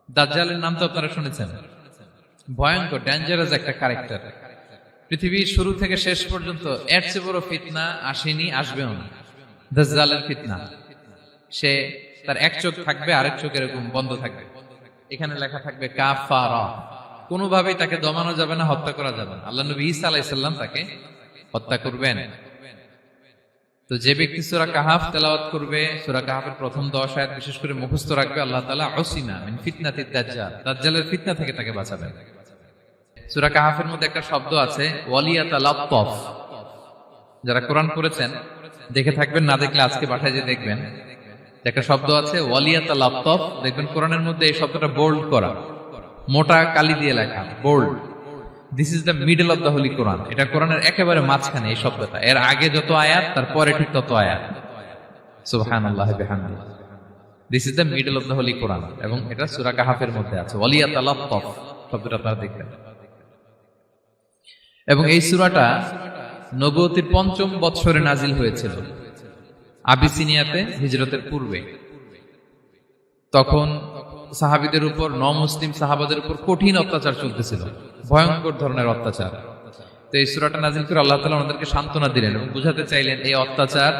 দাজ্জালের নাম তো আপনারা শুনেছেন। ভয়ঙ্কর ডেঞ্জারাস একটা ক্যারেক্টার। পৃথিবীর শুরু থেকে শেষ পর্যন্ত এর চেয়ে বড় ফিতনা আসেনি, আসবেও না। দাজ্জালের ফিতনা। সে তার এক চোখ থাকবে, আরেক চোখ এরকম বন্ধ থাকবে, এখানে লেখা থাকবে কাফারা। কোনোভাবেই তাকে দমানো যাবে না, হত্যা করা যাবে না। আল্লাহ নবী ঈসা আলাইহিস সালাম তাকে হত্যা করবেন। তো যে ব্যক্তি সূরা কাহাফ তেলাওয়াত করবে, সূরা কাহাফের প্রথম 10 আয়াত বিশেষ করে মুখস্থ রাখবে, আল্লাহ তাআলা উসিমা মিন ফিতনাতিদ দাজ্জাল, দাজ্জালের ফিতনা থেকে তাকে বাঁচাবেন। সূরা কাহাফের মধ্যে একটা শব্দ আছে ওয়ালিয়াতালাত্তাফ। যারা কোরআন পড়েছেন দেখে থাকবেন, না দেখলে আজকে বাসায় যে দেখবেন, একটা শব্দ আছে ওয়ালিয়াতালাত্তাফ। দেখবেন কোরআনের মধ্যে এই শব্দটা বোল্ড করা, মোটা কালি দিয়ে লেখা, bold. This is the middle of the holy Quran. এটা কোরআনের একেবারে মাঝখানে এই শব্দটা। এর আগে যত আয়াত, তারপরে ঠিক তত আয়াত। সুবহানাল্লাহি বিহামদিহি। This is the middle of the holy Quran, এবং এটা সূরা কাহাফের মধ্যে আছে ওয়ালিয়াতালাত্তাফ শব্দটা আপনারা দেখবেন। এবং এই সূরাটা নবুয়তির ৫ম বৎসরে নাজিল হয়েছিল, আবিসিনিয়াতে, হিজরতের পূর্বে। তখন সাহাবীদের উপর, মুসলিম সাহাবাদের উপর কঠিন অত্যাচার চলতেছিল, ভয়ঙ্কর ধরনের অত্যাচার। তো এই সূরাটা নাজিল করে আল্লাহ তাআলা আমাদেরকে সান্ত্বনা দিলেন এবং বুঝাতে চাইলেন এই অত্যাচার,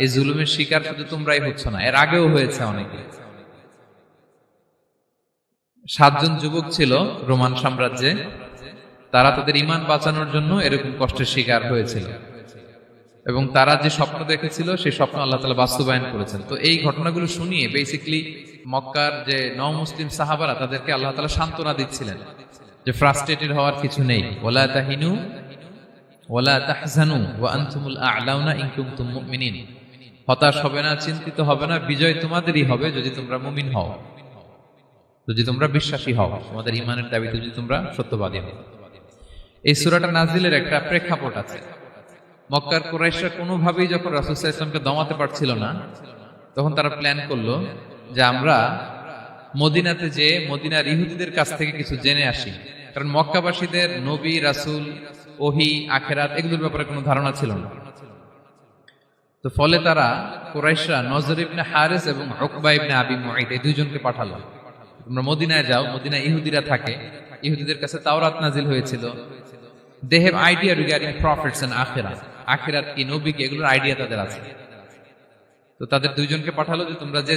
এই জুলুমের শিকার শুধু তোমরাই হচ্ছ না, এর আগেও হয়েছে অনেকে। 7 জন যুবক ছিল রোমান সাম্রাজ্যে, তারা তাদের ঈমান বাঁচানোর জন্য এরকম কষ্টের শিকার হয়েছিল, এবং তারা যে স্বপ্ন দেখেছিল সেই স্বপ্ন আল্লাহ তাআলা বাস্তবায়ন করেছেন। তো এই ঘটনাগুলো শুনিয়ে বেসিক্যালি মক্কার যে মুসলিম সাহাবারা, তাদেরকে আল্লাহ তাআলা সান্ত্বনা দিচ্ছিলেন যে ফ্রাস্ট্রেটেড হওয়ার কিছু নেই। ওয়ালা তাহিনু ওয়ালা তাহজানু ওয়া আনতুমুল আ'লাউনা ইন কুনতুম মুমিনিন। হতাশ হবে না, চিন্তিত হবে না, বিজয় তোমাদেরই হবে যদি তোমরা মুমিন হও, যদি তোমরা বিশ্বাসী হও, তোমাদের ঈমানের দাবিতে যদি তোমরা সত্যবাদী হও। এই সূরাটা নাজিলের একটা প্রেক্ষাপট আছে। মক্কার কুরাইশরা কোনোভাবেই যখন রাসূল সাল্লাল্লাহু আলাইহি ওয়াসাল্লামকে দমাতে পারছিল না, তখন তারা প্ল্যান করলো যে আমরা মদিনাতে যে মদিনার ইহুদিদের কাছ থেকে কিছু জেনে আসি। কারণ মক্কাবাসীদের নবী, রাসূল, ওহী, আখিরাত এগুলোর ব্যাপারে কোনো ধারণা ছিল না। তো ফলে তারা কুরাইশরা নজর ইবনে হারিস এবং উকবা ইবনে আবি মুঈত এই দুইজনকে পাঠালো, তোমরা মদিনায় যাও, মদিনায় ইহুদিরা থাকে, ইহুদিদের কাছে তাওরাত নাজিল হয়েছিল। They have idea regarding prophets and আখিরাত, আখিরাত কি, নবী কি, এগুলোর আইডিয়া তাদের আছে। তো তাদের দুইজনকে পাঠালো যে তোমরা যে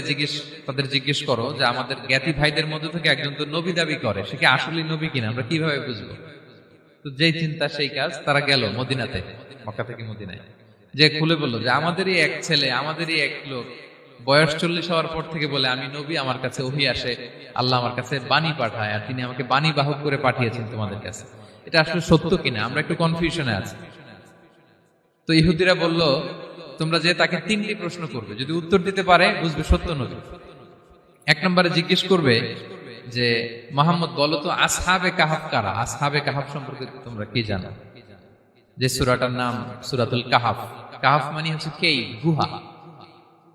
তাদের জিজ্ঞেস করো যে আমাদের জ্ঞাতি ভাইদের মধ্যে থেকে একজন তো নবী দাবি করে, সে কি আসলেই নবী কিনা, আমরা কিভাবে বুঝবো? তো যেই চিন্তা সেই কাজ, তারা গেল মদিনাতে, মক্কা থেকে মদিনায়, যে খুলে বললো যে আমাদেরই এক ছেলে, আমাদেরই এক লোক বয়স 40 হওয়ার পর থেকে বলে আমি নবী, আমার কাছে ওহী আসে, আল্লাহ আমার কাছে বাণী পাঠায়, আর তিনি আমাকে বাণী বাহক করে পাঠিয়েছেন তোমাদের কাছে। এটা আসলে সত্য কিনা, আমরা একটু কনফিউশনে আছি। তো ইহুদিরা বলল তোমরা যে তাকে 3টি প্রশ্ন করবে, যদি উত্তর দিতে পারে বুঝবে সত্য নবী। 1 নম্বরে জিজ্ঞেস করবে যে মুহাম্মদ বলো তো আসহাবে কাহাফ কারা, আসহাবে কাহাফ সম্পর্কে তোমরা কি জানো? যে সূরাটার নাম সূরাতুল কাহাফ। কাহাফ মানে হচ্ছে কেইভ, গুহা,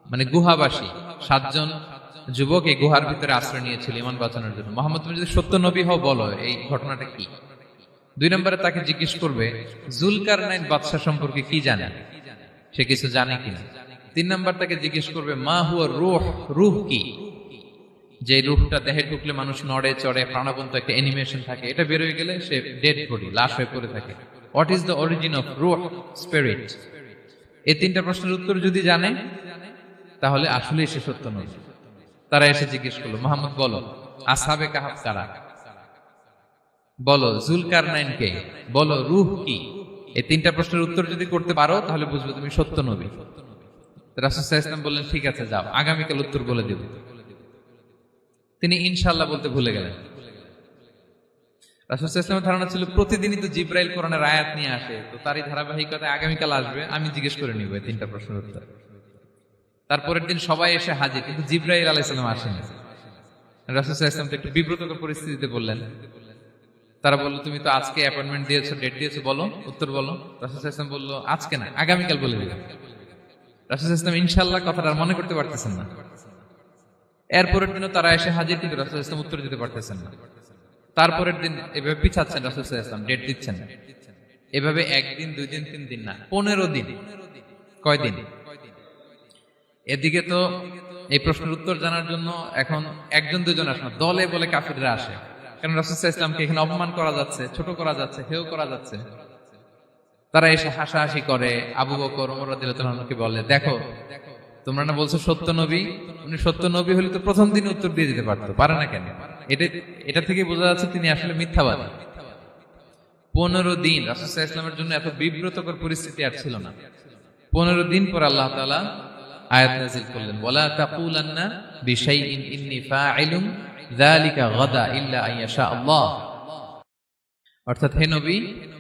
মানে গুহাবাসী। 7 জন যুবক এই গুহার ভিতরে আশ্রয় নিয়েছিল ঈমান বাঁচানোর জন্য। মুহাম্মদ তুমি যদি সত্য নবী হও বলো এই ঘটনাটা কি। 2 নম্বরে তাকে জিজ্ঞেস করবে জুলকারনাইন বাদশা সম্পর্কে কি জানে, সে কিছু জানে কিনা। 3 নম্বর তাকে জিজ্ঞেস করবে মা হুয়া রূহ, রূহ কি, যে রূহটা দেহে ঢুকলে মানুষ নড়ে চড়ে, প্রাণবন্ত একটা অ্যানিমেশন থাকে, এটা বের হয়ে গেলে সে ডেড বডি, লাশ হয়ে পড়ে থাকে। What is the origin of রূহ, স্পিরিট। এই 3টা প্রশ্নের উত্তর যদি জানে তাহলে আসলেই সে সত্য নবী। তারা এসে জিজ্ঞেস করলো মুহাম্মদ বলো আসহাবে কাহাফ কারা, বলো জুলকারনাইন কে, বলো রূহ কি। এই 3টা প্রশ্নের উত্তর যদি করতে পারো তাহলে বুঝবে তুমি সত্য নবী। রাসূল সাল্লাল্লাহু আলাইহি ওয়াসাল্লাম বললেন ঠিক আছে যাও, আগামীকাল উত্তর বলে দেব। তিনি ইনশাআল্লাহ বলতে ভুলে গেলেন। রাসূল সাল্লাল্লাহু আলাইহি ওয়াসাল্লামের ধারণা ছিল প্রতিদিনই তো জিবরাইল কোরআনের আয়াত নিয়ে আসে, তো তারই ধারাবাহিকতায় আগামীকাল আসবে, আমি জিজ্ঞেস করে নিব এই 3টা প্রশ্নের উত্তর। তারপরের দিন সবাই এসে হাজির, কিন্তু জিবরাইল আলাইহিস সালাম আসেনি। রাসূল সাল্লাল্লাহু আলাইহি ওয়াসাল্লাম একটু বিব্রতকর পরিস্থিতিতে বললেন। তারা বলল তুমি তো আজকে অ্যাপয়েন্টমেন্ট দিয়েছো, ডেট দিয়েছো, বলো উত্তর বলো। রাসূল সাল্লাল্লাহু আলাইহি ওয়াসাল্লাম বলল আজকে না, আগামীকাল বলে দিলাম। রাসূল সাল্লাল্লাহু আলাইহি ওয়াসাল্লাম ইনশাআল্লাহ কথাটা আর মনে করতে পারতেছেন না। এরপরের দিনও তারা এসে হাজির, কিন্তু রাসূল সাল্লাল্লাহু আলাইহি ওয়াসাল্লাম উত্তর দিতে পারতেছেন না। তারপরের দিন এভাবে পিছাচ্ছেন, রাসূল সাল্লাল্লাহু আলাইহি ওয়াসাল্লাম ডেট দিচ্ছেন না। এভাবে 1 দিন 2 দিন 3 দিন না, 15 দিন। কয় দিন? এদিকে তো এই প্রশ্নের উত্তর জানার জন্য এখন একজন দুজন আসে না, দলে বলে কাফিররা আসে। কারণ রাসূল সাল্লাল্লাহু আলাইহি ওয়াসাল্লামকে এখানে অপমান করা যাচ্ছে, ছোট করা যাচ্ছে, হেয় করা যাচ্ছে। তারা এসে হাসাহাসি করে, আবু বকর, ওমর রাদিয়াল্লাহু আনহুকে বলে, দেখো তোমরা না বলছো সত্য নবী, উনি সত্য নবী হলে তো প্রথম দিন উত্তর দিয়ে দিতে পারতো, পারে না কেন? এটা থেকে বোঝা যাচ্ছে তিনি আসলে মিথ্যাবাদী। 15 দিন রাসূল সাল্লাল্লাহু আলাইহি ওয়াসাল্লামের জন্য এত বিব্রতকর পরিস্থিতি আর ছিল না। 15 দিন পর আল্লাহ তাআলা আয়াত নাযিল করলেন, ওয়ালা তাকুলান্না বিশাইইন ইন্নী ফাইলুন যালিকা গাদা ইল্লা আইয়াশা আল্লাহ। অর্থাৎ হে নবী,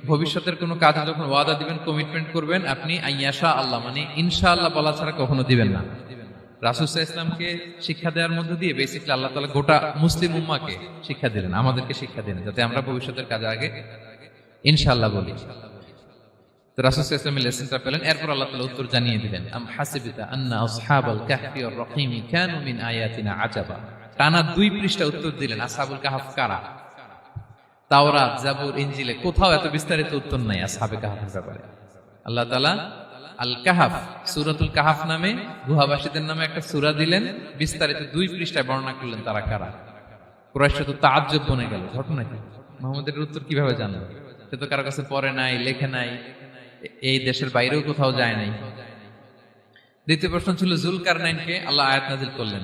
ভবিষ্যতের কোনো কাজে যখন ওয়াদা দিবেন, কমিটমেন্ট করবেন, আপনি আইয়াশা আল্লাহ মানে ইনশাআল্লাহ বলা ছাড়া কখনো দিবেন না। রাসূল সাল্লাল্লাহু আলাইহি ওয়াসাল্লামকে শিক্ষা দেওয়ার মধ্য দিয়ে বেসিক্যালি আল্লাহ তাআলা গোটা মুসলিম উম্মাহকে শিক্ষা দিলেন, আমাদেরকে শিক্ষা দিলেন, যাতে আমরা ভবিষ্যতের কাজে আগে ইনশাআল্লাহ বলি। তো রাসূল সাল্লাল্লাহু আলাইহি ওয়াসাল্লাম লেসনটা পেলেন। এরপর আল্লাহ তাআলা উত্তর জানিয়ে দিলেন, আম হাসিবিতা আন্না আসহাবাল কাহফি ওয়ার রহিম কানু মিন আয়াতিনা আজাবা। টানা 2 পৃষ্ঠা উত্তর দিলেন আসহাবুল কাহফ কারা। তাওরাত, জাবুর, ইনজিলে কোথাও এত বিস্তারিত উত্তর নাই আসহাবে কাহফের ব্যাপারে। আল্লাহ তাআলা আল কাহফ, সূরাতুল কাহফ নামে গুহাবাসীদের নামে একটা সূরা দিলেন, বিস্তারিত 2 পৃষ্ঠায় বর্ণনা করলেন তারা কারা। কুরাইশরা তো তাআজ্জুব বনে গেল, ঘটনা কি, মুহাম্মদের উত্তর কিভাবে জানলো? সে তো কারো কাছে পড়ে নাই, লেখে নাই, এই দেশের বাইরেও কোথাও যায় নাই। দ্বিতীয় প্রশ্ন ছিল যুলকারনাইনকে আল্লাহ আয়াত নাযিল করলেন,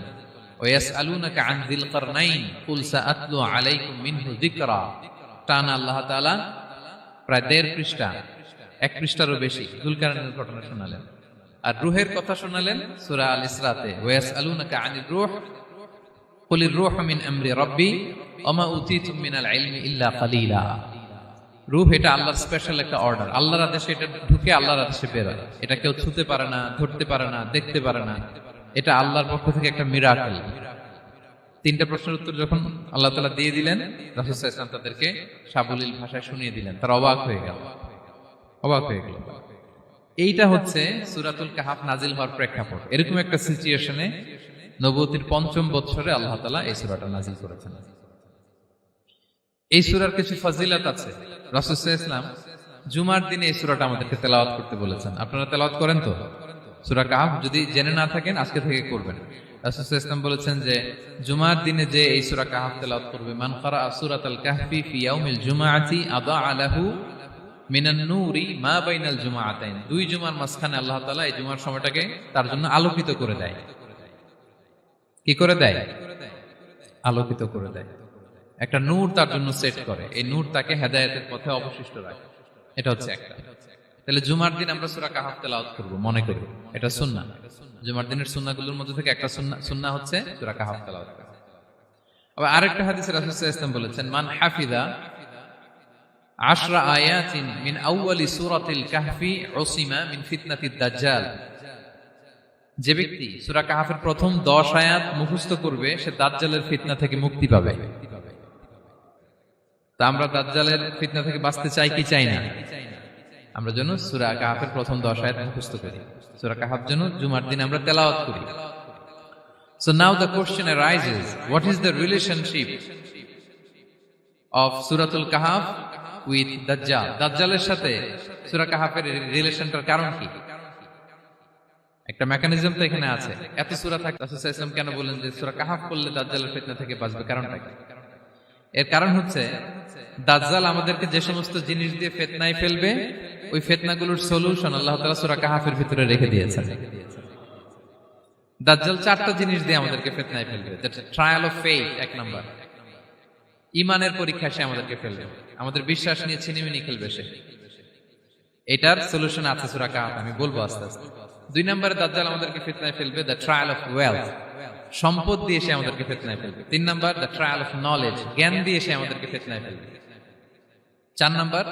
ওয়াসআলুনাকা আন যিলকারনাইন কুল সাআতলু আলাইকুম মিনহু যিকরা। টানা আল্লাহ তাআলা প্রায় 1.5 পৃষ্ঠা, 1 পৃষ্ঠারও বেশি যুলকারনাইনের ঘটনা শোনালেন। আর রূহের কথা শোনালেন সূরা আল ইসরাতে, ওয়াসআলুনাকা আনির রূহ কুলির রূহু মিন আমরি রাব্বি ওয়া মা উতীতুম মিনাল ইলমি ইল্লা কালিলা। রূহ এটা আল্লাহর স্পেশাল একটা অর্ডার, আল্লাহর আদেশে এটা ঢুকে আল্লাহর আদেশে বের হয়। এটা কেউ ছুঁতে পারে না, ধরতে পারে না, দেখতে পারে না, এটা আল্লাহর পক্ষ থেকে একটা মিরাকেল। 3টা প্রশ্নের উত্তর যখন আল্লাহ তাআলা দিয়ে দিলেন, রাসূল সাল্লাল্লাহু আলাইহি ওয়াসাল্লাম তাদেরকে সাবলীল ভাষায় শুনিয়ে দিলেন। তারা অবাক হয়ে গেল। এইটা হচ্ছে সূরাতুল কাহফ নাজিল হওয়ার প্রেক্ষাপট। এরকম একটা সিচুয়েশনে নবুয়তির 5ম বছরে আল্লাহ তাআলা এই সূরাটা নাজিল করেছেন। এই সূরার কিছু ফজিলত আছে। রাসূল সাল্লাল্লাহু আলাইহি ওয়াসাল্লাম জুমার দিনে এই সূরাটা আমাদেরকে তেলাওয়াত করতে বলেছেন। আপনারা তেলাওয়াত করেন তো? সূরা কাহফ যদি জেনে না থাকেন আজকে থেকে করবেন। রাসূল সাল্লাল্লাহু আলাইহি ওয়াসাল্লাম বলেছেন যে জুমার দিনে যে এই সূরা কাহফ তেলাওয়াত করবে, মান ক্বারাআ সূরাতাল কাহফি ফি ইয়াউমিল জুমআতি আদাআ লাহু মিনান নূরি মা বাইনাল জুমআতাইন। 2 জুমার মাঝখানে আল্লাহ তাআলা এই জুমার সময়টাকে তার জন্য আলোকিত করে দেয়। কি করে দেয়? আলোকিত করে দেয়। একটা নূর তার জন্য সেট করে, এই নূর তাকে হেদায়েতের পথে অবশিষ্ট রাখে। এটা হচ্ছে একটা। তাহলে জুমার দিন আমরা সূরা কাহফ তেলাওয়াত করব, মনে করি এটা সুন্নাহ। জুমার দিনের সুন্নাহগুলোর মধ্যে থেকে একটা সুন্নাহ হচ্ছে সূরা কাহফ তেলাওয়াত করা। আবার আরেকটা হাদিসে রাসূল সাল্লাল্লাহু আলাইহি ওয়াসাল্লাম বলেছেন, মান হাফিযা 10 আয়াতিন মিন আউয়ালি সূরাতিল কাহফি উসিমা মিন ফিতনাতিদ দাজ্জাল। যে ব্যক্তি সূরা কাহফের প্রথম 10 আয়াত মুখস্থ করবে সে দাজ্জালের ফিতনা থেকে মুক্তি পাবে। তা আমরা দাজ্জালের ফিতনা থেকে বাঁচতে চাই কি চাই না? আমরা যেন সূরা কাহফের প্রথম 10 আয়াত মুখস্থ করি, সূরা কাহফ যেন জুমার দিন আমরা তেলাওয়াত করি। So now the question arises, what is the relationship of Suratul Kahf with Dajjal? দাজ্জালের সাথে সূরা কাহফের রিলেশনটার কারণ কি? একটা মেকানিজম তো এখানে আছে। এত সূরা থাকে, রাসূল সাল্লাল্লাহু আলাইহি ওয়াসাল্লাম কেন বলেন যে সূরা কাহফ পড়লে দাজ্জালের ফিতনা থেকে বাঁচবে? কারণটা কি? এর কারণ হচ্ছে দাজ্জাল আমাদেরকে যে সমস্ত জিনিস দিয়ে ফিতনায় ফেলবে, ওই ফিতনাগুলোর সলিউশন আল্লাহ তাআলা সূরা কাহফের ভিতরে রেখে দিয়েছেন। দাজ্জাল 4টা জিনিস দিয়ে আমাদেরকে ফিতনায় ফেলবে। That's trial of faith, 1 number. ঈমানের পরীক্ষা সে আমাদেরকে ফেলবে, আমাদের বিশ্বাস নিয়ে ছিনিমিনি খেলবে সে। এটার সলিউশন আছে সূরা কাহফ, আমি বলবো আস্তে আস্তে। 2 নম্বরে দাজ্জাল আমাদেরকে ফিতনায় ফেলবে, দ্য ট্রায়াল অফ ওয়েলথ, সম্পদ দিয়ে সে আমাদেরকে ফিতনায় ফেলবে। 3 number the trial of knowledge, জ্ঞান দিয়ে সে আমাদেরকে ফিতনায় ফেলবে। 4 number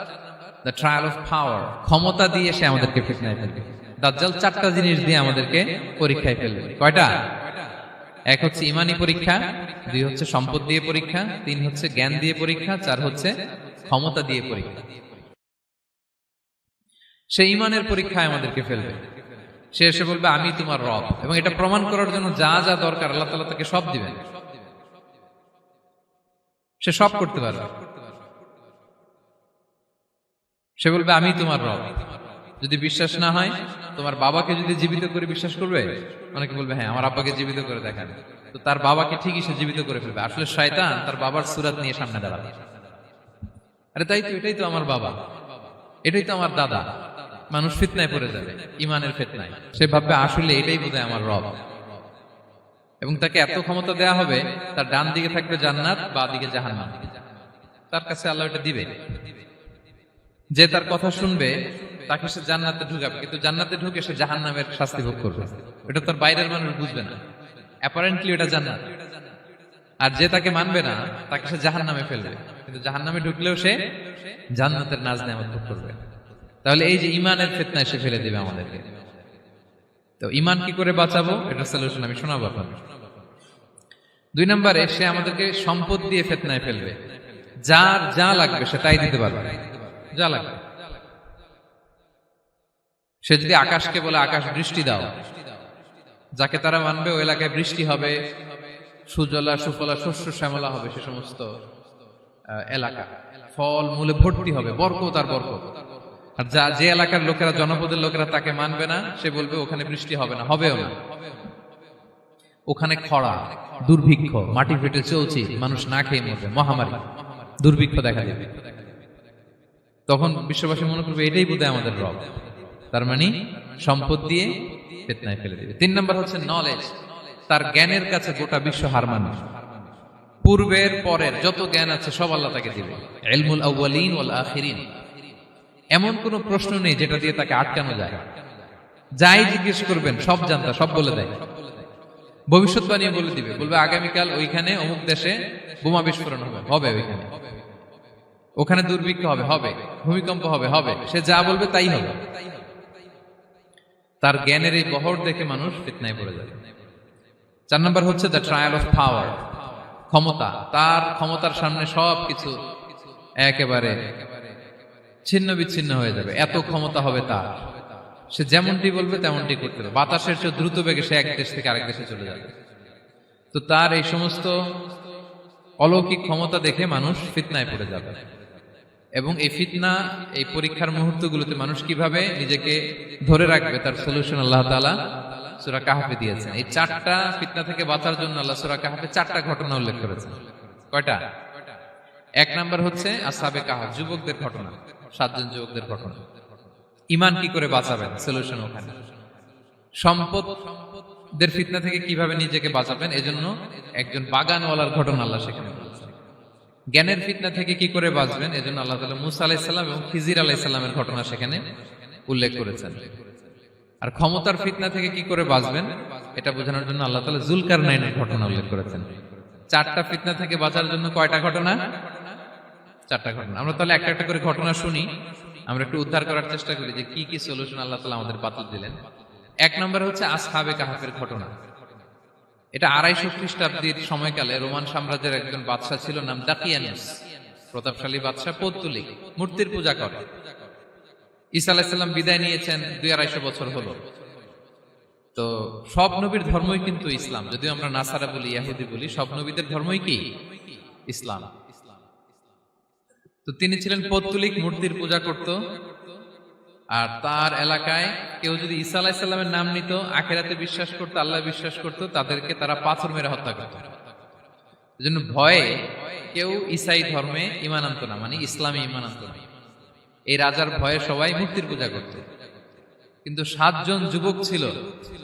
the trial of power, ক্ষমতা দিয়ে সে আমাদেরকে ফিতনায় ফেলবে। দাজ্জাল 4টা জিনিস দিয়ে আমাদেরকে পরীক্ষায় ফেলবে। কয়টা? 1 হচ্ছে ঈমানি পরীক্ষা, 2 হচ্ছে সম্পদ দিয়ে পরীক্ষা, 3 হচ্ছে জ্ঞান দিয়ে পরীক্ষা, 4 হচ্ছে ক্ষমতা দিয়ে পরীক্ষা। সে ঈমানের পরীক্ষায় আমাদেরকে ফেলবে। সে এসে বলবে আমি তোমার রব, এবং এটা প্রমাণ করার জন্য যা যা দরকার আল্লাহ তাআলা তাকে সব দিবেন। সে সব করতে পারবে। সে বলবে আমি তোমার রব। যদি বিশ্বাস না হয়, তোমার বাবাকে যদি জীবিত করে বিশ্বাস করবে? অনেকে বলবে হ্যাঁ আমার আব্বাকে জীবিত করে দেখান। তো তার বাবাকে ঠিকই সে জীবিত করে ফেলবে। আসলে শয়তান তার বাবার সুরাত নিয়ে সামনে দাঁড়াবে। আরে তাই তো, এটাই তো আমার বাবা, এটাই তো আমার দাদা। মানুষ ফিতনায় পড়ে যাবে, ইমানের ফিতনায়। সে ভাববে আসলে এটাই বোধহয় আমার রব। এবং তাকে এত ক্ষমতা দেয়া হবে, তার ডান দিকে থাকবে জান্নাত, বাঁ দিকে জাহান্নাম। তার কাছে আল্লাহ এটা দিবে। যে তার কথা শুনবে তাকে সে জান্নাতে ঢুকাবে, কিন্তু জান্নাতে ঢুকে সে জাহান্নামের শাস্তি ভোগ করবে। এটা তার বাইরের মানুষ বুঝবে না, অ্যাপারেন্টলি এটা জান্নাত। আর যে তাকে মানবে না তাকে সে জাহান্নামে ফেলবে, কিন্তু জাহান্নামে ঢুকলেও সে জান্নাতের নাজ নেয়ামত ভোগ করবে। তাহলে এই যে ইমানের ফিতনায় সে ফেলে দিবে আমাদেরকে। তো ইমান কি করে বাঁচাবো, এটা সলিউশন আমি শোনাবো আপনাদের। 2 নম্বরে, সে আমাদেরকে সম্পদ দিয়ে ফিতনায় ফেলবে। যার যা লাগবে সে তাই দিতে পারবে, যা লাগবে। সে যদি আকাশকে বলে আকাশ বৃষ্টি দাও, যাকে তারা মানবে ওই এলাকায় বৃষ্টি হবে, সুজলা সুফলা শস্য শ্যামলা হবে সে সমস্ত এলাকা, ফল মূলে ভর্তি হবে, বরকত আর বরকত। আর যে এলাকার লোকেরা, জনপদের লোকেরা তাকে মানবে না, সে বলবে ওখানে বৃষ্টি হবে না, হবেও না। ওখানে খরা, দুর্ভিক্ষ, মাটি ফেটে চলছে, মানুষ না খেয়ে মরবে, মহামারী, দুর্ভিক্ষ দেখা দেবে। তখন বিশ্ববাসী মনে করবে এটাই বোধহয় আমাদের রব। তার মানে সম্পদ দিয়ে ফিতনায় ফেলে দিবে। 3 নম্বর হচ্ছে নলেজ। তার জ্ঞানের কাছে গোটা বিশ্ব হার মানবে। পূর্বের পরের যত জ্ঞান আছে সব আল্লাহ তাকে দিবে। ইলমুল আউয়ালিন ওয়াল আখিরিন। এমন কোন প্রশ্ন নেই যেটা দিয়ে তাকে আটকানো যায়। যাই জিজ্ঞেস করবেন সব জানতা, সব বলে দেয়। ভবিষ্যৎবাণী বলে দিবে, বলবে আগামীকাল ওইখানে অমুক দেশে বোমা বিস্ফোরণ হবে, হবে ওইখানে, ওখানে দুর্ভিক্ষ হবে, হবে, ভূমিকম্প হবে, হবে। সে যা বলবে তাই হবে। তার জ্ঞানের এই বহর দেখে মানুষ ফিতনায় পড়ে যাবে। 4 নম্বর হচ্ছে দ্য ট্রায়াল অফ পাওয়ার, ক্ষমতা। তার ক্ষমতার সামনে সবকিছু একেবারে ছিন্ন বিচ্ছিন্ন হয়ে যাবে, এত ক্ষমতা হবে তার। সে যেমনটি বলবে তেমনটি করতে হবে। বাতাসের চেয়ে দ্রুত বেগে সে এক দেশ থেকে আরেক দেশে চলে যাবে। তো তার এই সমস্ত অলৌকিক ক্ষমতা দেখে মানুষ ফিতনায় পড়ে যাবে। এবং এই ফিতনা, এই পরীক্ষার মুহূর্তগুলোতে মানুষ কিভাবে নিজেকে ধরে রাখবে তার সলিউশন আল্লাহ তাআলা সূরা কাহফে দিয়েছেন। এই 4টা ফিতনা থেকে বাঁচার জন্য আল্লাহ সূরা কাহফে 4টা ঘটনা উল্লেখ করেছেন। কয়টা? 1 নাম্বার হচ্ছে আসহাবে কাহফ, যুবকদের ঘটনা, 7 জন যুবকদের ঘটনা। ঈমান কি করে বাঁচাবেন, সলিউশন ওখানে। সম্পদের ফিতনা থেকে কিভাবে নিজেকে বাঁচাবেন, এজন্য একজন বাগানওয়ালার ঘটনা আল্লাহ সেখানে বলেছেন। জ্ঞানের ফিতনা থেকে কি করে বাঁচবেন, এজন্য আল্লাহ তাআলা মুসা আলাইহিস সালাম এবং খিজির আলাইহিস সালামের ঘটনা সেখানে উল্লেখ করেছেন। আর ক্ষমতার ফিতনা থেকে কি করে বাঁচবেন এটা বোঝানোর জন্য আল্লাহ তাআলা যুলকারনাইনের ঘটনা উল্লেখ করেছেন। 4টা ফিতনা থেকে বাঁচার জন্য কয়টা ঘটনা? 4টা ঘটনা। আমরা তাহলে একটা একটা করে ঘটনা শুনি, আমরা একটু উদ্ধার করার চেষ্টা করি যে কি কি সলিউশন আল্লাহ তাআলা আমাদের বাতলে দিলেন। 1 নম্বর হচ্ছে আসহাবে কাহফের ঘটনা। এটা 250 খ্রিস্টাব্দের সময়কালে রোমান সাম্রাজ্যের একজন বাদশা ছিল, নাম দাকিয়ানুস, প্রতাপশালী বাদশা, পৌত্তলিক, মূর্তির পূজা করে। ঈসা আলাইহিস সালাম বিদায় নিয়েছেন, 250 বছর হলো। তো সব নবীর ধর্মই কিন্তু ইসলাম, যদিও আমরা নাসারা বলি, ইহুদি বলি, সব নবীদের ধর্মই কি ইসলাম। তো তিনি ছিলেন পৌত্তলিক, মূর্তির পূজা করত। আর তার এলাকায় কেউ যদি ঈসা আলাইহিস সালামের নাম নিত, আখিরাতে বিশ্বাস করত, আল্লাহ বিশ্বাস করত, তাদেরকে তারা পাথর মেরে হত্যা করত। এজন্য ভয়ে কেউ ঈসাই ধর্মে ঈমান আনতো না, মানে ইসলামে ঈমান আনতো না। এই রাজার ভয়ে সবাই মূর্তির পূজা করত। কিন্তু 7 জন যুবক ছিল,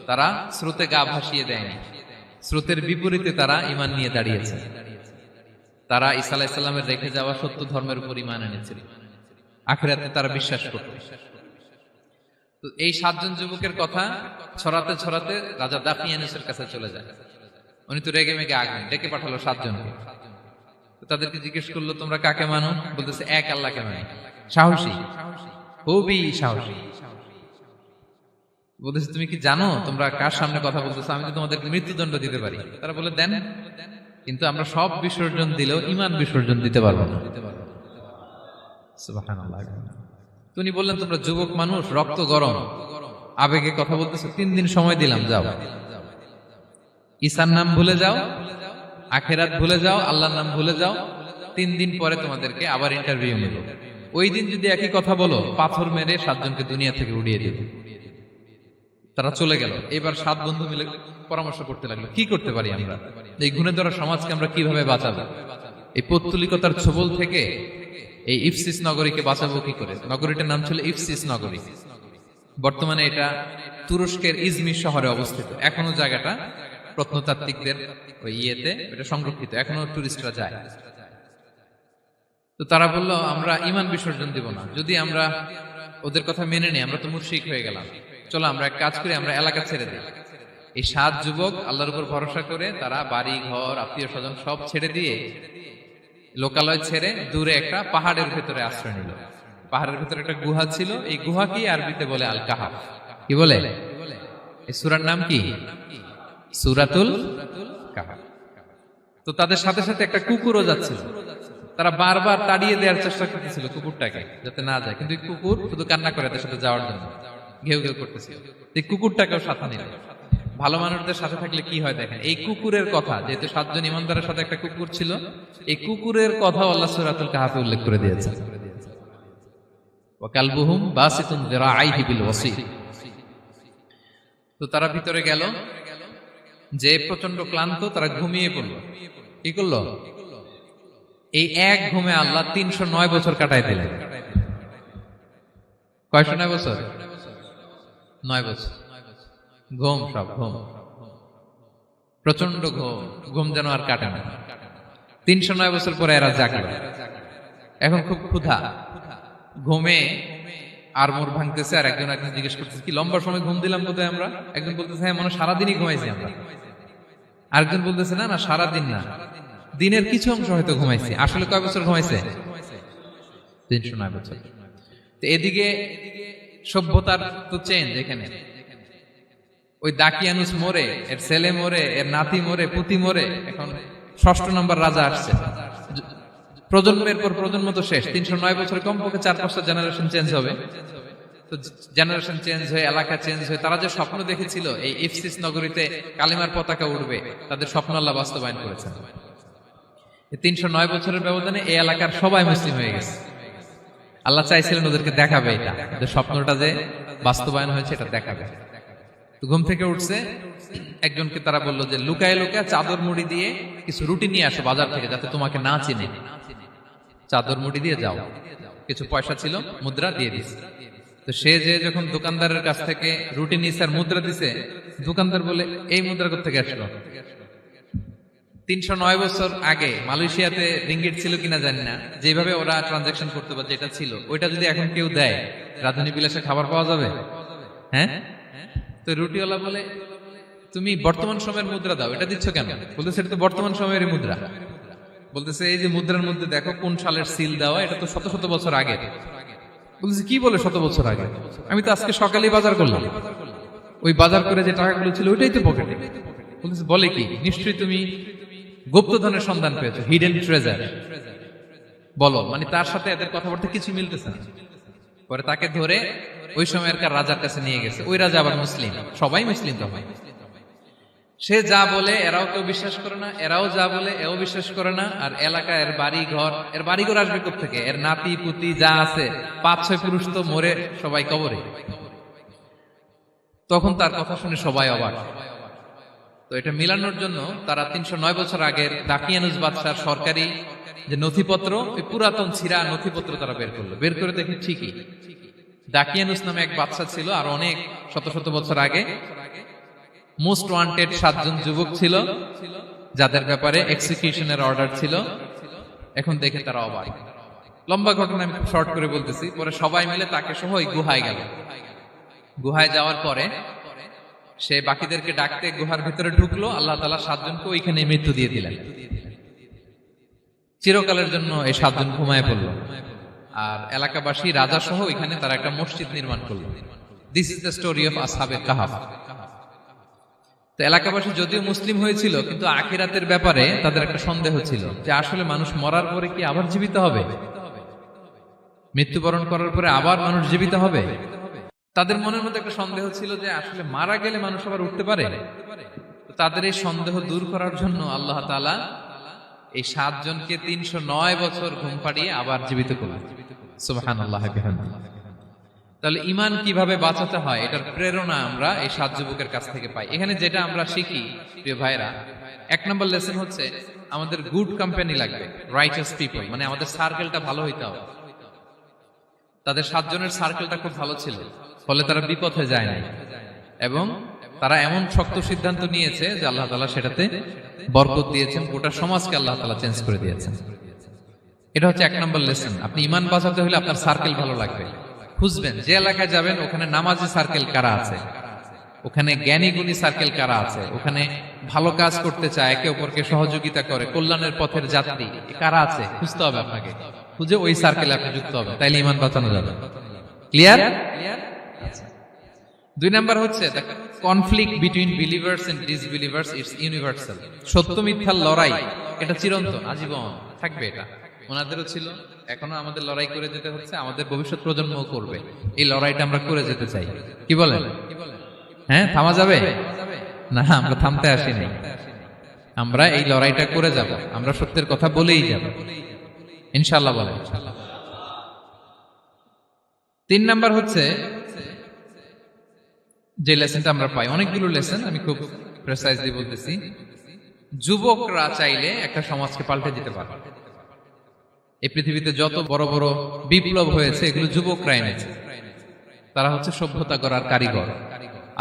তারা স্রোতে গা ভাসিয়ে দেয়নি, স্রোতের বিপরীতে তারা ঈমান নিয়ে দাঁড়িয়েছে। তারা ঈসা আলাইহিস সালামের রেখে যাওয়া সত্য ধর্মের উপর ঈমান এনেছিল, আখিরাতে তারা বিশ্বাস করত। তো এই 7 জন যুবকের কথা ছড়াতে ছড়াতে রাজা দাকিয়ানুসের কাছে চলে যায়। উনি তো রেগে মেগে আগুন, ডেকে পাঠালো 7 জনকে। তো তাদেরকে জিজ্ঞেস করলো তোমরা কাকে মানো? বলতেছে এক আল্লাহকে মানি। সাহসী, খুবই সাহসী। বলতেছে তুমি কি জানো তোমরা কার সামনে কথা বলতেছো? আমি তো তোমাদেরকে মৃত্যুদণ্ড দিতে পারি। তারা বলে দেন, কিন্তু আমরা সব বিসর্জন দিলেও ঈমান বিসর্জন দিতে পারবো না। সুবহানাল্লাহ। তিনি বললেন তোমরা যুবক মানুষ, রক্ত গরম, আবেগে কথা বলতেছো, 3 দিন সময় দিলাম, যাও, ঈসার নাম ভুলে যাও, আখিরাত ভুলে যাও, আল্লাহর নাম ভুলে যাও, 3 দিন পরে তোমাদেরকে আবার ইন্টারভিউ নেব। ওই দিন যদি একই কথা বলো, পাথর মেরে 7 জনকে দুনিয়া থেকে উড়িয়ে দেবে। তারা চলে গেল। এবার 7 বন্ধু মিলে পরামর্শ করতে লাগলো, কি করতে পারি আমরা, এই গুণে ধরা সমাজকে আমরা কিভাবে বাঁচাবো, এই পৌত্তলিকতার ছোবল থেকে এই ইফসিস নগরীকে বাঁচাবো কি করে। নগরীটার নাম ছিল ইফসিস নগরী। বর্তমানে এটা তুরস্কের ইজমির শহরে অবস্থিত। এখনো জায়গাটা প্রত্নতাত্ত্বিকদের ওই ইয়েতে এটা সংরক্ষিত, এখনো টুরিস্টরা যায়। তো তারা বলল, আমরা ঈমান বিসর্জন দিব না, যদি আমরা ওদের কথা মেনে নিই আমরা তো মুশরিক হয়ে গেলাম, চলো আমরা এক কাজ করি, আমরা এলাকা ছেড়ে দিই। এই 7 যুবক আল্লাহর উপর ভরসা করে তারা বাড়ি ঘর আত্মীয় স্বজন সব ছেড়ে দিয়ে, লোকালয় ছেড়ে দূরে একটা পাহাড়ের ভেতরে আশ্রয় নিল। পাহাড়ের ভেতরে একটা গুহা ছিল, এই গুহা কি আরবিতে বলে আল কাহাফ। কি বলে? এই সূরার নাম কি? সূরাতুল কাহাফ। তো তাদের সাথে সাথে একটা কুকুরও যাচ্ছিল। তারা বারবার তাড়িয়ে দেওয়ার চেষ্টা করতেছিল কুকুরটাকে, যাতে না যায়, কিন্তু কুকুর শুধু কান্না করে তাদের সাথে যাওয়ার জন্য ঘেউ ঘেউ করতেছিল। এই কুকুরটাকেও সাথে নিল। ভালো মানুষদের সাথে থাকলে কি হয় দেখেন, এই কুকুরের কথা, যেহেতু 7 জন ইমানদারের সাথে একটা কুকুর ছিল, এই কুকুরের কথা আল্লাহ সূরাতুল কাহাফে উল্লেখ করে দিয়েছেন। ওয়া কালবুহুম বাসিতুন যিরাআইহি বিল ওয়াসিল। তো তারা ভিতরে গেল, যে প্রচন্ড ক্লান্ত, তারা ঘুমিয়ে পড়ল। কি করলো? এই এক ঘুমে আল্লাহ 309 বছর কাটাই দিলেন। কয়শো 9 বছর? 9 বছর ঘুম, সব ঘুম, প্রচন্ড ঘুম, ঘুম যেন আর কাটে না। 309 বছর পরে এরা জাগলো। এখন খুব ক্ষুধা, ঘুমে আর মোর ভাঙতেছে, আর একজন জিজ্ঞেস করতেছে, কি লম্বা সময় ঘুম দিলাম বোধহয় আমরা? একজন বলতেছে, হ্যাঁ মনে সারাদিনই ঘুমাইছি আমরা। আরেকজন বলতেছে, না না সারাদিন না, দিনের কিছু অংশ হয়তো ঘুমাইছি। আসলে কয় বছর ঘুমাইছে? 309 বছর। তো এদিকে সভ্যতার তো চেঞ্জ। এখানে ওই দাকিয়ানুস মরে, এর ছেলে মরে, এর নাতি মরে, পুতি মরে, এখন 6ষ্ঠ নম্বর রাজা আসছে। প্রজন্মের পর প্রজন্ম তো শেষ। 309 বছরে কমপক্ষে 4-5টা জেনারেশন চেঞ্জ হবে। তো জেনারেশন চেঞ্জ হয়ে, এলাকা চেঞ্জ হয়ে, তারা যে স্বপ্ন দেখেছিল এই ইফসিস নগরীতে কালিমার পতাকা উঠবে, তাদের স্বপ্ন আল্লাহ বাস্তবায়ন করেছেন। 309 বছরের ব্যবধানে এই এলাকার সবাই মুসলিম হয়ে গেছে। আল্লাহ চাইছিলেন ওদেরকে দেখাবে এটা, যে স্বপ্নটা যে বাস্তবায়ন হয়েছে এটা দেখাবে। তো ঘুম থেকে উঠছে, একজনকে তারা বললো যে লুকায় লুকায় চাদর মুড়ি দিয়ে কিছু রুটি নিয়ে আসো বাজার থেকে, যাতে তোমাকে না চিনে। চাদর মুড়ি দিয়ে যাও। কিছু পয়সা ছিল, মুদ্রা দিয়ে দিছে। তো সে যে যখন দোকানদারের কাছ থেকে রুটি নিয়েছে আর মুদ্রা দিছে, দোকানদার বলে, এই মুদ্রা কোত্থেকে আসলো? 309 বছর আগে মালয়েশিয়াতে রিঙ্গিট ছিল কিনা জানি না, যেভাবে ওরা ট্রানজাকশন করতে পারে, যেটা ছিল ওইটা যদি এখন কেউ দেয়, রাজধানী বিলাসে খাবার পাওয়া যাবে? হ্যাঁ। তো রুটিওয়ালা বলে, তুমি বর্তমান সময়ের মুদ্রা দাও, এটা দিচ্ছ কেন? বলতেছে, এটা তো বর্তমান সময়ের মুদ্রা। বলতেছে, এই যে মুদ্রার মধ্যে দেখো কোন সালের সিল দেওয়া, এটা তো শত শত বছর আগে। বলতেছে, কি বলে শত বছর আগে? আমি তো আজকে সকালেই বাজার করলাম, ওই বাজার করে যে টাকাগুলো ছিল ওইটাই তো পকেটে। বলতেছে, বলে কি? নিশ্চয়ই তুমি গুপ্তধনের সন্ধান পেয়েছো, হিডেন ট্রেজার। বলো, মানে তার সাথে এদের কথাবার্তা কিছু মিলতেছে না। পরে তাকে ধরে ওই সময়কার রাজার কাছে নিয়ে গেছে। ওই রাজা আবার মুসলিম, সবাই মুসলিম তখন। সে যা বলে এরাও কেউ বিশ্বাস করে না, এরাও যা বলে এও বিশ্বাস করে না। আর এলাকা, এর বাড়িঘর আসবে কোত্থেকে? এর নাতি পুতি যা আছে 5-6 পুরুষ তো মরে সবাই কবরে। তখন তার কথা শুনে সবাই অবাক। তো এটা মিলানোর জন্য তারা 309 বছর আগের দাকিয়ানুস বাদশার সরকারি যে নথিপত্র, ওই পুরাতন ছিঁড়া নথিপত্র তারা বের করলো। বের করে দেখে ঠিকই দাকিয়ানুস নামে এক বাদশা ছিল, আর অনেক শত শত বছর আগে মোস্ট ওয়ান্টেড 7 জন যুবক ছিল, যাদের ব্যাপারে এক্সিকিউশনের অর্ডার ছিল। এখন দেখে তারা অবাক। লম্বা ঘটনা আমি শর্ট করে বলতেছি। পরে সবাই মিলে তাকে সহ ওই গুহায় গেল। গুহায় যাওয়ার পরে সে বাকিদেরকে ডাকতে গুহার ভিতরে ঢুকলো। আল্লাহ তাআলা 7 জনকে ওইখানে মৃত্যু দিয়ে দিলেন। চিরকালের জন্য এই 7 জন ঘুমায় পড়লো। আর এলাকাবাসী, রাজা সহ এখানে তারা একটা মসজিদ নির্মাণ করলো। This is the story of আসহাবে কাহাফ। তো এলাকাবাসী যদিও মুসলিম হয়েছিল, কিন্তু আখিরাতের ব্যাপারে তাদের একটা সন্দেহ ছিল, যে আসলে মানুষ মরার পরে কি আবার জীবিত হবে? মৃত্যুবরণ করার পরে আবার মানুষ জীবিত হবে? তাদের মনের মধ্যে একটা সন্দেহ ছিল যে আসলে মারা গেলে মানুষ আবার উঠতে পারে। তাদের এই সন্দেহ দূর করার জন্য আল্লাহ তাআলা এই 7 জনকে 309 বছর ঘুম পাড়িয়ে আবার জীবিত করলেন। সুবহানাল্লাহ বিহামদিহি। তাহলে ঈমান কিভাবে বাঁচাতে হয় এটার প্রেরণা আমরা এই 7 যুবকের কাছ থেকে পাই। এখানে যেটা আমরা শিখি প্রিয় ভাইরা, 1 নম্বর লেসন হচ্ছে আমাদের গুড কোম্পানি লাগবে, রাইটাস পিপল, মানে আমাদের সার্কেলটা ভালো হইতে হবে। তাদের 7 জনের সার্কেলটা খুব ভালো ছিল, ফলে তারা বিপথে যায় নাই এবং তারা এমন শক্ত সিদ্ধান্ত নিয়েছে যে আল্লাহ তাআলা সেটাতে বরকত দিয়েছেন, গোটা সমাজকে আল্লাহ তাআলা চেঞ্জ করে দিয়েছেন। এটা হচ্ছে 1 নম্বর লেসন। আপনি ঈমান বাঁচাতে হলে আপনার সার্কেল ভালো লাগবে। খুঁজবেন যে এলাকায় যাবেন ওখানে নামাজি সার্কেল কারা আছে, ওখানে জ্ঞানী গুণী সার্কেল কারা আছে, ওখানে ভালো কাজ করতে চায়, একে অপরকে সহযোগিতা করে, কল্যাণের পথের যাত্রী কারা আছে খুঁজতে হবে আপনাকে। খুঁজে ওই সার্কেলে আপনি যুক্ত হবে, তাইলে ঈমান বাঁচানো যাবে। ক্লিয়ার? 2 নাম্বার হচ্ছে conflict between believers and disbelievers it's universal. সত্য মিথ্যার লড়াই এটা চিরন্তন, আজীবন থাকবে। এটা ওনাদেরও ছিল, এখনো আমাদের লড়াই করে যেতে হচ্ছে, আমাদের ভবিষ্যৎ প্রজন্মও করবে। এই লড়াইটা আমরা করে যেতে চাই। কি বলেন? হ্যাঁ, থামা যাবে না? আমরা থামতে আসিনি, আমরা এই লড়াইটা করে যাব, আমরা সত্যের কথা বলেই যাব ইনশাআল্লাহ। বলেন। 3 নাম্বার হচ্ছে যে লেসনটা আমরা পাই, অনেকগুলো লেসন, আমি খুব প্রেসাইজলি বলতেছি। যুবকরা চাইলে একটা সমাজকে পাল্টে দিতে পারে। এই পৃথিবীতে যত বড় বড় বিপ্লব হয়েছে এগুলো যুবকরা এনেছে। তারা হচ্ছে সভ্যতা গড়ার কারিগর।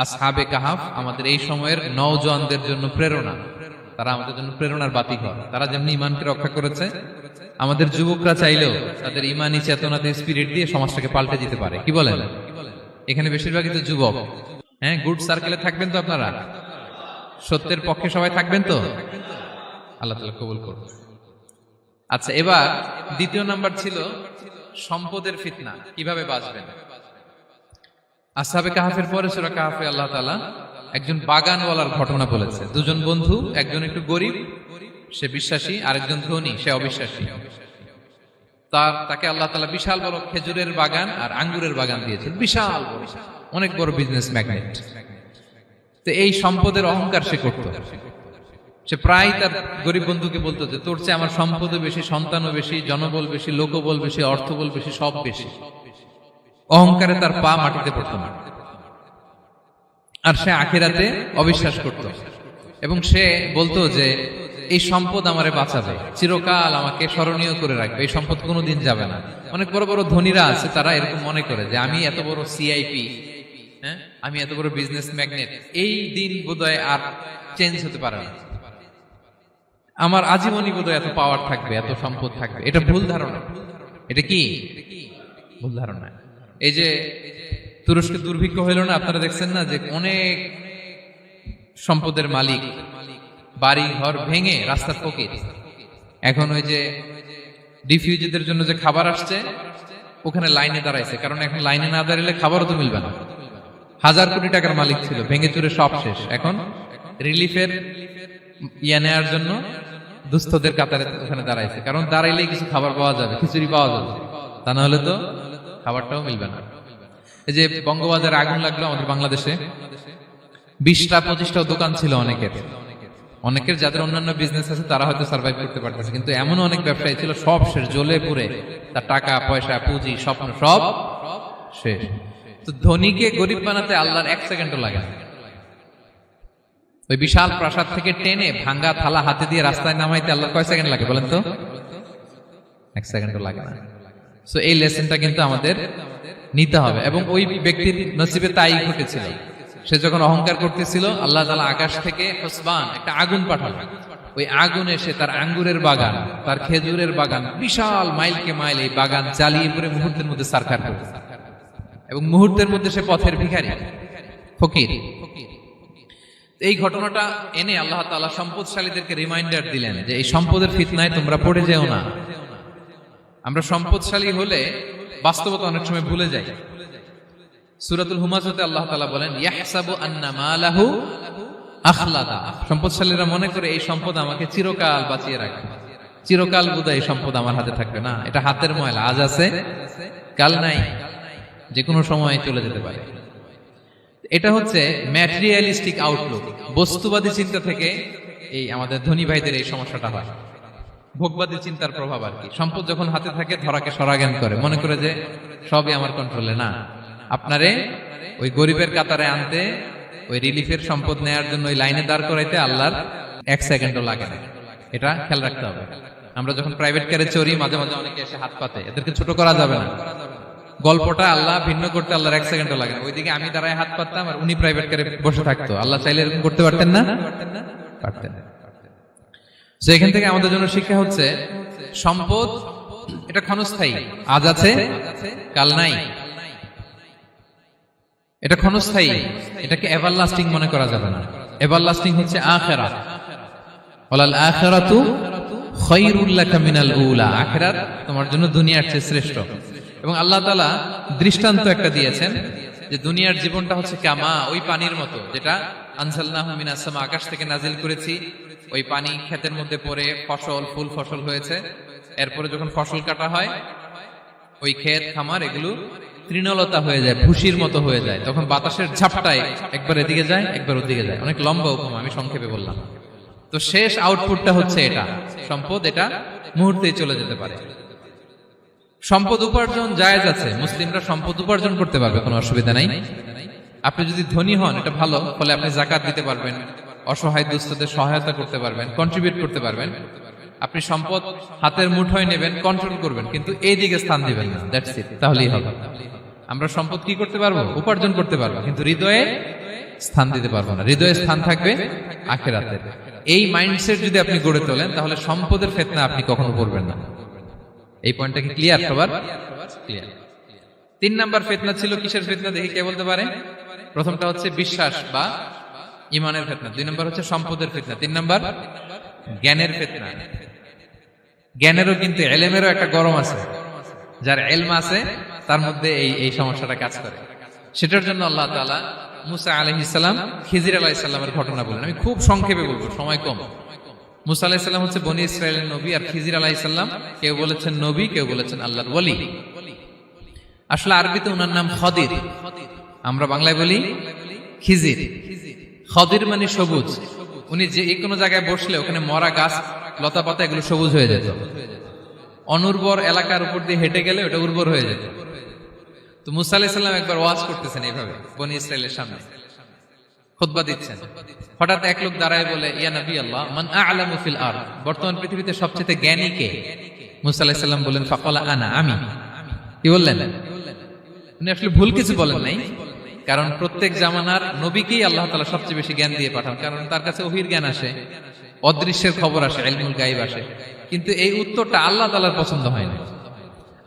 আসহাবে কাহাফ আমাদের এই সময়ের নওজওয়ানদের জন্য প্রেরণা, তারা আমাদের জন্য প্রেরণার বাতিঘর। তারা যেমনি ঈমানকে রক্ষা করেছে, আমাদের যুবকরা চাইলেও তাদের ঈমানি চেতনাতে স্পিরিট দিয়ে সমাজটাকে পাল্টে দিতে পারে। কি বলেন? এখানে বেশিরভাগই তো যুবক। হ্যাঁ, গুড সার্কেলে থাকবেন তো আপনারা? সত্যের পক্ষে সবাই থাকবেন তো? আল্লাহ তাআলা কবুল করুন। আচ্ছা, এবার 2 নাম্বার ছিল সম্পদের ফিতনা, কিভাবে বাঁচবেন। আসহাবে কাহাফের পরে সূরা কাহাফে আল্লাহ তাআলা একজন বাগানওয়ালার ঘটনা বলেছে। 2 জন বন্ধু, একজন একটু গরিব, সে বিশ্বাসী, আরেকজন ধনী, সে অবিশ্বাসী। তাকে আল্লাহ তাআলা বিশাল বড় খেজুরের বাগান আর আঙ্গুরের বাগান দিয়েছেন, বিশাল বড়, অনেক বড় বিজনেস ম্যাগনেট। তো এই সম্পদের অহংকার সে করত। সে প্রায় তার গরিব বন্ধুকে বলতো যে তোর চেয়ে আমার সম্পদও বেশি, সন্তানও বেশি, জনবল বেশি, লোকবল বেশি, অর্থবল বেশি, সব বেশি। অহংকারে তার পা মাটিতে পড়তো না। আর সে আখিরাতে অবিশ্বাস করত এবং সে বলতো যে এই সম্পদ আমারে বাঁচাবে, চিরকাল আমাকে স্মরণীয় করে রাখবে, এই সম্পদ কোনোদিন যাবে না। অনেক বড় বড় ধনীরা আছে, তারা এরকম মনে করে যে আমি এত বড় সিআইপি, হ্যাঁ, আমি এত বড় বিজনেস ম্যাগনেট, এই দিন বোধহয় আর চেঞ্জ হতে পারে না, আমার আজীবনই বোধহয় এত পাওয়ার থাকবে, এত সম্পদ থাকবে। এটা ভুল ধারণা। এটা কি ভুল ধারণা? এই যে তুরস্কে দুর্ভিক্ষ হইল না, আপনারা দেখছেন না যে অনেক সম্পদের মালিক বাড়ি ঘর ভেঙে রাস্তার ফকির। এখন ওই যে ডিফিউজিদের জন্য যে খাবার আসছে ওখানে লাইনে দাঁড়াইছে, কারণ এখন লাইনে না দাঁড়ালে খাবারও তো মিলবে না। 1000 কোটি টাকার মালিক ছিল, ভেঙে চুরে সব শেষ। এখন রিলিফের নেওয়ার জন্য দুস্থদের কাতারে ওখানে দাঁড়াইছে, কারণ দাঁড়াইলেই কিছু খাবার পাওয়া যাবে, খিচুড়ি পাওয়া যাবে, তা না হলে তো খাবারটাও মিলবে না। এই যে বঙ্গবাজারে আগুন লাগলো আমাদের বাংলাদেশে, 20টা-25টা দোকান ছিল অনেকের যাদের অন্যান্য বিজনেস আছে তারা হয়তো সার্ভাইভ করতে পারতেছে, কিন্তু এমন অনেক ব্যবসায়ী ছিল সব শেষ, জ্বলে পুড়ে, তার টাকা পয়সা পুঁজি স্বপ্ন সব শেষ। তো ধনীকে গরিব বানাতে আল্লাহর 1 সেকেন্ডও লাগে না। ওই বিশাল প্রাসাদ থেকে টেনে ভাঙ্গা থালা হাতে দিয়ে রাস্তায় নামাইতে আল্লাহর কয় সেকেন্ড লাগে বলেন তো? 1 সেকেন্ডও লাগে না। সো এই লেসনটা কিন্তু আমাদের নিতে হবে। এবং ওই ব্যক্তির নসিবে তাই ঘটেছিল। সে যখন অহংকার করতেছিল, আল্লাহ তাআলা আকাশ থেকে হুসবান একটা আগুন পাঠালো। ওই আগুন এসে তার আঙ্গুরের বাগান, তার খেজুরের বাগান, বিশাল মাইলকে মাইল এই বাগান জ্বালিয়ে পুরো মুহূর্তের মধ্যে সারখার করে, এবং মুহূর্তের মধ্যে সে পথের ভিখারি, ফকির। এই ঘটনাটা এনে আল্লাহ তাআলা সম্পদশালীদেরকে রিমাইন্ডার দিলেন যে এই সম্পদের ফিতনায় তোমরা পড়ে যেও না। আমরা সম্পদশালী হলে বাস্তবতা অনেক সময় ভুলে যাই। সূরাতুল হুমাজাতে আল্লাহ তাআলা বলেন ইয়াহসাবু আন্না মালাহু আখলাদা। সম্পদশালীরা মনে করে এই সম্পদ আমাকে চিরকাল বাঁচিয়ে রাখবে, চিরকাল বোধহয় এই সম্পদ আমার হাতে থাকবে। না, এটা হাতের ময়লা, আজ আছে কাল নাই, যে কোনো সময় চলে যেতে পারে। এটা হচ্ছে ম্যাটেরিয়ালিস্টিক আউটলুক, বস্তুবাদী চিন্তা থেকে এই আমাদের ধনী ভাইদের এই সমস্যাটা হয়। ভোগবাদী চিন্তার প্রভাব আর কি। সম্পদ যখন হাতে থাকে ধরাকে সরাজ্ঞান করে, মনে করে যে সবই আমার কন্ট্রোলে। না, আপনারে ওই গরিবের কাতারে আনতে, ওই রিলিফের সম্পদ নেয়ার জন্য ওই লাইনে দাঁড় করাইতে আল্লাহর 1 সেকেন্ডও লাগে না। এটা খেয়াল রাখতে হবে। আমরা যখন প্রাইভেট কারে চড়ি, মাঝে মাঝে অনেকে এসে হাত পাতে, এদেরকে ছোট করা যাবে না। গল্পটা আল্লাহ ভিন্ন করতে আল্লাহর 1 সেকেন্ডও লাগে না। ওইদিকে আমি দাঁড়ায় হাত পাততাম আর উনি প্রাইভেট কারে বসে থাকতো। আল্লাহ চাইলে এরকম করতে পারতেন না? পারতেন। তো এখান থেকে আমাদের জন্য শিক্ষা হচ্ছে, সম্পদ এটা ক্ষণস্থায়ী, আজ আছে কাল নাই। এটা ক্ষণস্থায়ী, এটাকে এভারলাস্টিং মনে করা যাবে না। এভারলাস্টিং হচ্ছে আখিরাত। ওয়ালাল আখিরাতু খায়রুল লাকা মিনাল উলা, আখিরাত তোমার জন্য দুনিয়ার চেয়ে শ্রেষ্ঠ। এবং আল্লাহ তাআলা দৃষ্টান্ত একটা দিয়েছেন যে দুনিয়ার জীবনটা হচ্ছে কামা, ওই পানির মতো যেটা আনজালনাহু মিনাস সামা, আকাশ থেকে নাজিল করেছি। ওই পানি ক্ষেতের মধ্যে পড়ে ফসল, ফুল ফসল হয়েছে। এরপরে যখন ফসল কাটা হয়, ওই ক্ষেত খামার এগুলো তৃণলতা হয়ে যায়, ভুসির মতো হয়ে যায়। তখন বাতাসের ঝাপটায় একবার এদিকে যায়, একবার ওদিকে যায়। অনেক লম্বা উপমা, আমি সংক্ষেপে বললাম। তো শেষ আউটপুটটা হচ্ছে এটা, সম্পদ এটা মুহূর্তেই চলে যেতে পারে। সম্পদ উপার্জন জায়েজ আছে, মুসলিমরা সম্পদ উপার্জন করতে পারবে, কোনো অসুবিধা নাই। আপনি যদি ধনী হন এটা ভালো, ফলে আপনি যাকাত দিতে পারবেন, অসহায় দুস্থদের সহায়তা করতে পারবেন, কন্ট্রিবিউট করতে পারবেন। আপনি সম্পদ হাতের মুঠোয় নেবেন, কন্ট্রোল করবেন, কিন্তু এই দিকে স্থান দিবেন না। দ্যাটস ইট, তাহলেই হবে। আমরা সম্পদ কি করতে পারবো? উপার্জন করতে পারবো, কিন্তু হৃদয়ে স্থান দিতে পারবো না। হৃদয়ে স্থান থাকবে আখিরাতের। এই মাইন্ডসেট যদি আপনি গড়ে তোলেন, তাহলে সম্পদের ফিতনা আপনি কখনো পড়বেন না। এই পয়েন্টটা কি ক্লিয়ার সবার? ক্লিয়ার। 3 নাম্বার ফিতনা ছিল কিসের ফিতনা দেখি কে বলতে পারে? প্রথমটা হচ্ছে বিশ্বাস বা ঈমানের ফিতনা, 2 নাম্বার হচ্ছে সম্পদের ফিতনা, 3 নাম্বার জ্ঞানের ফিতনা। জ্ঞানেরও কিন্তু ইলমেরও একটা গরম আছে। যার ইলম আছে তার মধ্যে এই সমস্যাটা কাজ করে। সেটার জন্য আল্লাহ তাআলা মুসা আলাইহিস সালাম, খিজির আলাইহিস সালামের ঘটনা বলেন। আমি খুব সংক্ষেপে বলবো, সময় কম। মুসা আলাইহিস সালাম হচ্ছে বনি ইসরাইলের নবী, আর খিজির আলাইহিস সালাম কেউ বলেছেন নবী, কেউ বলেছেন আল্লাহর ওলি। আসলে আরবিতে ওনার নাম খদির, আমরা বাংলায় বলি খিজির। খদির মানে সবুজ। উনি যে কোনো জায়গায় বসলে ওখানে মরা গাছ, লতা পাতা এগুলো সবুজ হয়ে যেত। অনুর্বর এলাকার উপর দিয়ে হেঁটে গেলে ওটা উর্বর হয়ে যেত। তো মুসা আলাইহিস সালাম একবার ওয়াজ করতেছেন এইভাবে বনি ইসরাইলের সামনে, খুতবা দিচ্ছেন। হঠাৎ এক লোক দাঁড়ায় বলে, ইয়া নবী আল্লাহ, মান আ'লামু ফিল আরদ, বর্তমান পৃথিবীতে সবচেয়ে জ্ঞানী কে? মুসা আলাইহিস সালাম বলেন, ফাকালা আনা, আমি। কি বললেন? উনি আসলে ভুল কিছু বলেন নাই, কারণ প্রত্যেক জামানার নবীকেই আল্লাহ তাআলা সবচেয়ে বেশি জ্ঞান দিয়ে পাঠান, কারণ তার কাছে ওহীর জ্ঞান আসে, অদৃশ্যের খবর আসে, ইলমুল গায়ব আসে। কিন্তু এই উত্তরটা আল্লাহ তাআলার পছন্দ হয় না।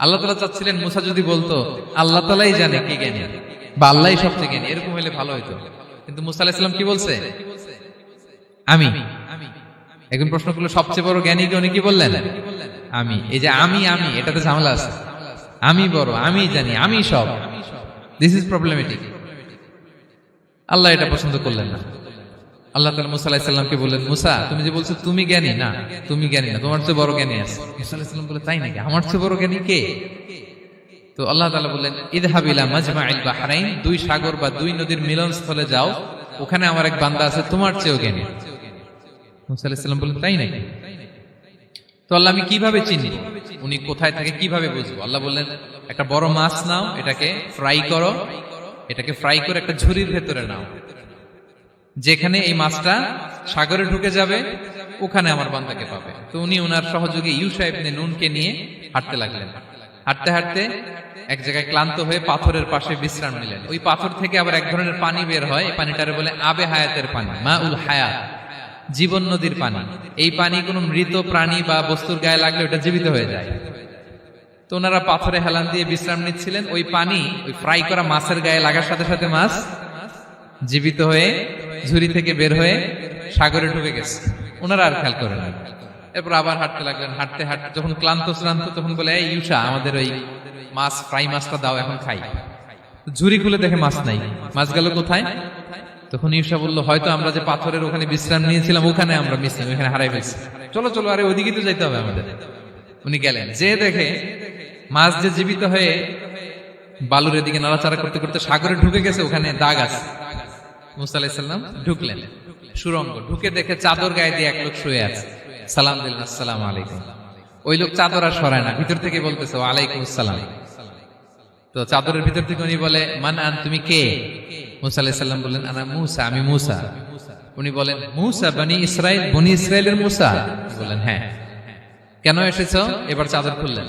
আল্লাহ তাআলা চাচ্ছিলেন মুসা যদি বলতো আল্লাহ তাআলাই জানে কে জ্ঞানী বা আল্লাহই সবচেয়ে জ্ঞানী, এরকম হলে ভালো হতো। কিন্তু মুসা আলাইহিস সালাম কি বলছে? আমি। এখন প্রশ্ন করলো সবচেয়ে বড় জ্ঞানী কে? উনি কি বললেন? আমি। এই যে আমি এটাতে ঝামেলা আছে। আমি বড়, আমি জানি, আমি সব, দিস ইজ প্রবলেমেটিক। আল্লাহ এটা পছন্দ করলেন না। আল্লাহ তাআলা মুসা আলাইহিস সালামকে বললেন, মুসা তুমি যে বলছো তুমি জ্ঞানী, না তুমি জ্ঞানী না, তোমার চেয়ে বড় জ্ঞানী আছে। মুসা আলাইহিস সালাম বলে, তাই নাকি? আমার চেয়ে বড় জ্ঞানী কে? তো আল্লাহ তাআলা বললেন, ইযহাব ইলা মাজমাইল বাহরাইন, 2 সাগর বা 2 নদীর মিলনস্থলে যাও, ওখানে আমার এক বান্দা আছে তোমার চেয়েও জ্ঞানী। মুসা আলাইহিস সালাম বললেন, তাই নাকি? তো আল্লাহ, আমি কিভাবে চিনি উনি কোথায় থাকে, কিভাবে বুঝবো? আল্লাহ বললেন, একটা বড় মাছ নাও, এটাকে ফ্রাই করো, এটাকে ফ্রাই করে একটা ঝুড়ির ভেতরে নাও, যেখানে এই মাছটা সাগরে ঢুকে যাবে ওখানে আমার বান্দাকে পাবে। তো উনি ওনার সহযোগী ইউশা ইবনে নুনকে নিয়ে হাঁটতে লাগলেন। হাঁটতে হাঁটতে এক জায়গায় ক্লান্ত হয়ে পাথরের পাশে বিশ্রাম নিলেন। ওই পাথর থেকে আবার এক ধরনের পানি বের হয়, এই পানিটারে বলে আবে হায়াতের পানি, মাউল হায়াত, জীবন নদীর পানি। এই পানি কোনো মৃত প্রাণী বা বস্তুর গায়ে লাগলে ওটা জীবিত হয়ে যায়। তো ওনারা পাথরে হেলান দিয়ে বিশ্রাম নিচ্ছিলেন। ওই পানি ওই ফ্রাই করা মাছের গায়ে লাগার সাথে সাথে মাছ জীবিত হয়ে ঝুড়ি থেকে বের হয়ে সাগরে ঢুকে গেছে। ওনারা আর খেয়াল করেন না। এরপর আবার হাঁটতে লাগলেন। হাঁটতে হাঁটতে যখন ক্লান্ত শ্রান্ত, তখন বলে, এই ইউশা, আমাদের ওই মাছ, ফ্রাই মাছটা দাও, এখন খাই। ঝুড়ি খুলে দেখে মাছ নাই। মাছ গেল কোথায়? তখন ইউশা বললো, হয়তো আমরা যে পাথরের ওখানে বিশ্রাম নিয়েছিলাম ওখানে আমরা মিসিং, ওখানে হারাই ফেলছি। চলো চলো, আরে ওইদিকে তো যাইতে হবে আমাদের। উনি গেলেন, যে দেখে মাছ যে জীবিত হয়ে বালুর এদিকে নাড়াচাড়া করতে করতে সাগরে ঢুকে গেছে, ওখানে দাগ আছে। মুসা আলাইহিস সালাম ঢুকলেন সুরঙ্গ, ঢুকে দেখে চাদর গায়ে দিয়ে এক লোক শুয়ে আছে। সালাম দিলেন, আসসালামু আলাইকুম। ওই লোক চাদর আর সরায় না, ভিতর থেকে বলতেছে ওয়ালাইকুম আসসালাম। তো চাদরের ভিতর থেকে উনি বলে মান আন, তুমি কে? মুসা আলাইহিস সালাম বললেন আনা মুসা, আমি মুসা। উনি বলেন মুসা বনি ইসরাইল, বনি ইসরাইলের মুসা? বলেন হ্যাঁ। কেন এসেছো? এবার চাদর খুললেন,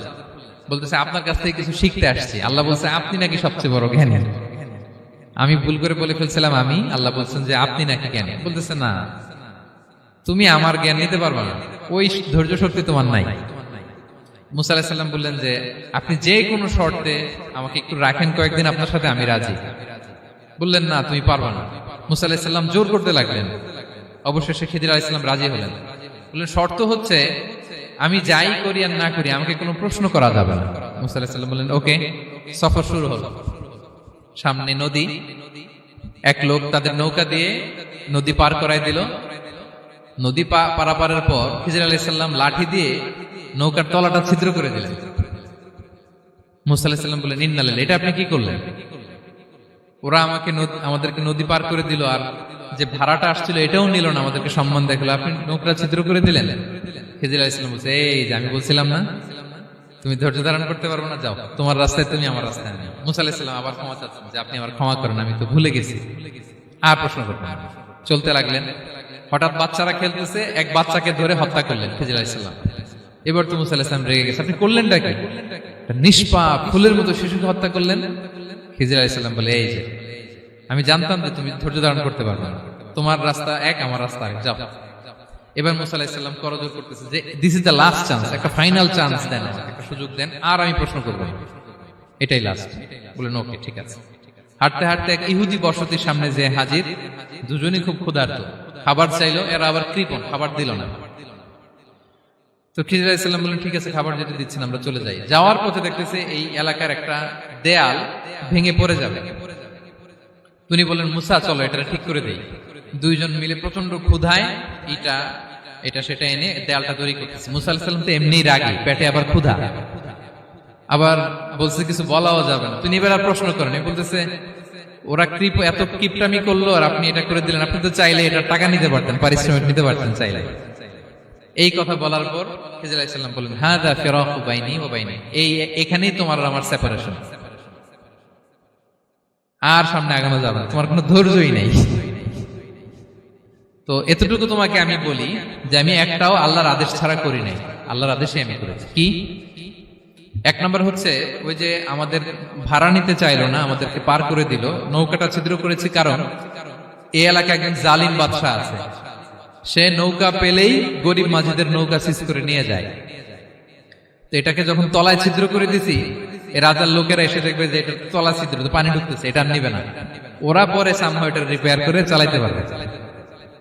বলতেছে আপনার কাছ থেকে কিছু শিখতে আসছি। আল্লাহ বলছে আপনি নাকি সবচেয়ে বড় জ্ঞানী। আমি ভুল করে বলে ফেলছিলাম আমি, আল্লাহ বলছেন যে আপনি নাকি জ্ঞানী। বলতেছে না, তুমি আমার জ্ঞান নিতে পারবে না, ওই ধৈর্য শক্তি তোমার নাই। মুসা আলাইহিস সালাম বললেন যে আপনি যে কোনো শর্তে আমাকে একটু রাখেন কয়েকদিন আপনার সাথে, আমি রাজি। বললেন না তুমি পারবে না। মুসা আলাইহিস সালাম জোর করতে লাগলেন, অবশেষে খিদির আলাইহিস সালাম রাজি হলেন। বললেন শর্ত হচ্ছে আমি যাই করি আর না করি আমাকে কোনো প্রশ্ন করা যাবে না। মুসা আলাইহিস সালাম বললেন ওকে। সফর শুরু হলো। সামনে নদী, এক লোক তাদের নৌকা দিয়ে নদী পার করায় দিল। নদী পারাপারের পর খিজির আলাইহিস সালাম লাঠি দিয়ে নৌকার তলাটা ছিদ্র করে দিলেন। মুসা আলাইহিস সালাম বললেন ইন্না লিল্লাহি, এটা আপনি কি করলেন? ওরা আমাদেরকে নদী পার করে দিল, আর যে ভাড়াটা আসছিল এটাও নিল না, আমাদেরকে সম্মান দেখালো, আপনি নৌকা ছিদ্র করে দিলেন। খিজির আলাইহিস সালাম বলছে এই যে আমি বলছিলাম না তুমি ধৈর্য ধারণ করতে পারবে না, যাও তোমার রাস্তায় তুমি, আমার রাস্তায় আমি। মুসা আলাইহিস সালাম আবার ক্ষমা চাচ্ছেন যে আপনি আমার ক্ষমা করেন, আমি তো ভুলে গেছি, আর প্রশ্ন করবেন না। চলতে লাগলেন। হঠাৎ বাচ্চারা খেলতেছে, এক বাচ্চাকে ধরে হত্যা করলেন খিজির আলাইহিস সালাম। এবার তো মুসা আলাইহিস সালাম রেগে গেছে, আপনি করলেনটা কি? নিষ্পাপ ফুলের মতো শিশুকে হত্যা করলেন। খিজির আলাইহিস সালাম বলে এই যে আমি জানতাম যে তুমি ধৈর্য ধারণ করতে পারবে না, তোমার রাস্তা এক, আমার রাস্তা এক, যাও। এবার মুসা আলাইহিস সালাম করজোর করতেছে যে this is the last chance, একটা ফাইনাল চান্স দেন, একটা সুযোগ দেন, আর আমি প্রশ্ন করবো না, এটাই লাস্ট। বলেন ওকে ঠিক আছে। হাঁটতে হাঁটতে এক ইহুদি বসতির সামনে যে হাজির, দুজনই খুব ক্ষুধার্ত, খাবার চাইলো, এরা আবার কৃপণ, খাবার দিল না। তো খিজির আলাইহিস সালাম বললেন ঠিক আছে, খাবার যেটা দিচ্ছেন আমরা চলে যাই। যাওয়ার পথে দেখতেছে এই এলাকার একটা দেয়াল ভেঙে পড়ে যাবে। তিনি বললেন মুসা চলো এটা ঠিক করে দেই। দুইজন মিলে প্রচন্ড ক্ষুধায় এটা সেটা এনে দেয়ালটা তৈরি করতেছে। মুসা আলাইহিস সালাম তো এমনিই রাগী, পেটে আবার ক্ষুধা, আবার বলছে কিছু বলাও যাবে না। তিনি এবার আর প্রশ্ন করেন, বলতেছে ওরা এত কিপটামি করলো আর আপনি এটা করে দিলেন, আপনি তো চাইলে এটা টাকা নিতে পারতেন, পারিশ্রমিক নিতে পারতেন চাইলে। এই কথা বলার পর খিজির আলাইহিস সালাম বললেন হাযা ফিরাকু বাইনি ওয়া বাইনি, এখানেই তোমার আর আমার সেপারেশন, আর সামনে আগানো যাবে না, তোমার কোনো ধৈর্যই নেই। তো এতটুকু তোমাকে আমি বলি যে আমি একটাও আল্লাহর আদেশ ছাড়া করি নাই, আল্লাহর আদেশে আমি করেছি। কি? এক নম্বর হচ্ছে ওই যে আমাদের ভাড়া নিতে চাইলো না, আমাদেরকে পার করে দিল, নৌকাটা ছিদ্র করেছি কারণ এই এলাকায় একজন জালিম বাদশাহ আছে, সে নৌকা পেলেই গরিব মাঝিদের নৌকা সিজ করে নিয়ে যায়। তো এটাকে যখন তলায় ছিদ্র করে দিছি, রাজার লোকেরা এসে দেখবে যে এটা তলা ছিদ্র, পানি ঢুকতেছে, এটা নিবে না, ওরা পরে সামহাও এটা রিপেয়ার করে চালাইতে পারবে।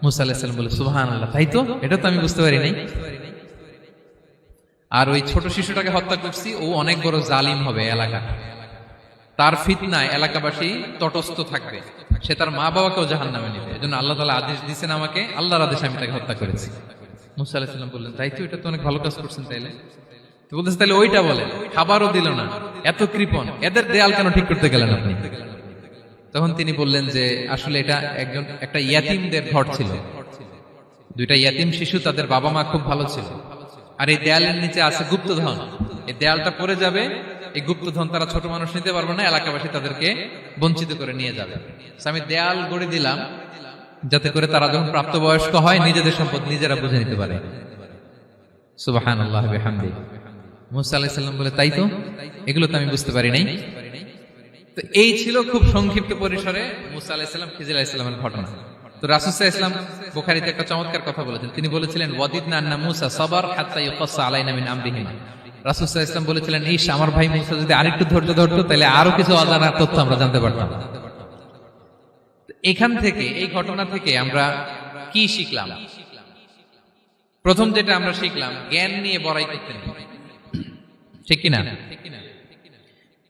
মুসা আলাইহিস সালাম বলে সুবহানাল্লাহ, তাই তো, এটা তো আমি বুঝতে পারি নাই। আর ওই ছোট শিশুটাকে হত্যা করছি, ও অনেক বড় জালিম হবে এলাকা, তার ফিতনায় এলাকাবাসী তটস্থ থাকবে, সে তার মা বাবাকেও জাহান্নামে নেবে। এজন্য আল্লাহ তাআলা আদেশ দিয়েছেন আমাকে, আল্লাহর আদেশে আমি তাকে হত্যা করেছি। মুসা আলাইহিস সালাম বললেন তাই তো, এটা তো অনেক ভালো কাজ করছেন। তাইলে তো বলতেছে তাহলে ওইটা বলেন, খাবারও দিল না, এত কৃপণ, এদের দেয়াল কেন ঠিক করতে গেলেন আপনি? তখন তিনি বললেন যে আসলে এটা একটা ইয়াতিমদের ঘর ছিল, দুইটা ইয়াতিম শিশু, তাদের বাবা মা খুব ভালো ছিল, আর এই দেয়ালের নিচে আছে গুপ্তধন, এই দেয়ালটা পড়ে যাবে, এই গুপ্তধন তারা ছোট মানুষ নিতে পারবে না, এলাকাবাসী তাদেরকে বঞ্চিত করে নিয়ে যাবে। আমি দেয়াল গড়ে দিলাম যাতে করে তারা যখন প্রাপ্তবয়স্ক হয় নিজেদের সম্পদ নিজেরা বুঝে নিতে পারে। সুবহানাল্লাহ বিহামদিহি। মুসা আলাইহিস সালাম বলে তাই তো, এগুলো তো আমি বুঝতে পারি নাই। তো এই ছিল খুব সংক্ষিপ্ত পরিসরে মুসা আলাইহিস সালাম খিজির আলাইহিস সালামের ঘটনা। তো রাসূল সাল্লাল্লাহু আলাইহি ওয়াসাল্লাম বুখারীতে একটা চমৎকার কথা বলেছেন, তিনি বলেছিলেন ওয়াদিদনা আন্না মুসা সাবার হাত্তা ইউকাসসা আলাইনা মিন আমরিহিমা। রাসূল সাল্লাল্লাহু আলাইহি ওয়াসাল্লাম বলেছিলেন ইস, আমার ভাই মুসা যদি আরেকটু ধৈর্য ধরতো তাহলে আরো কিছু অজানা তথ্য আমরা জানতে পারতাম। এখান থেকে, এই ঘটনা থেকে আমরা কি শিখলাম? প্রথম যেটা আমরা শিখলাম, জ্ঞান নিয়ে বড়াই করতে নেই, ঠিক কিনা?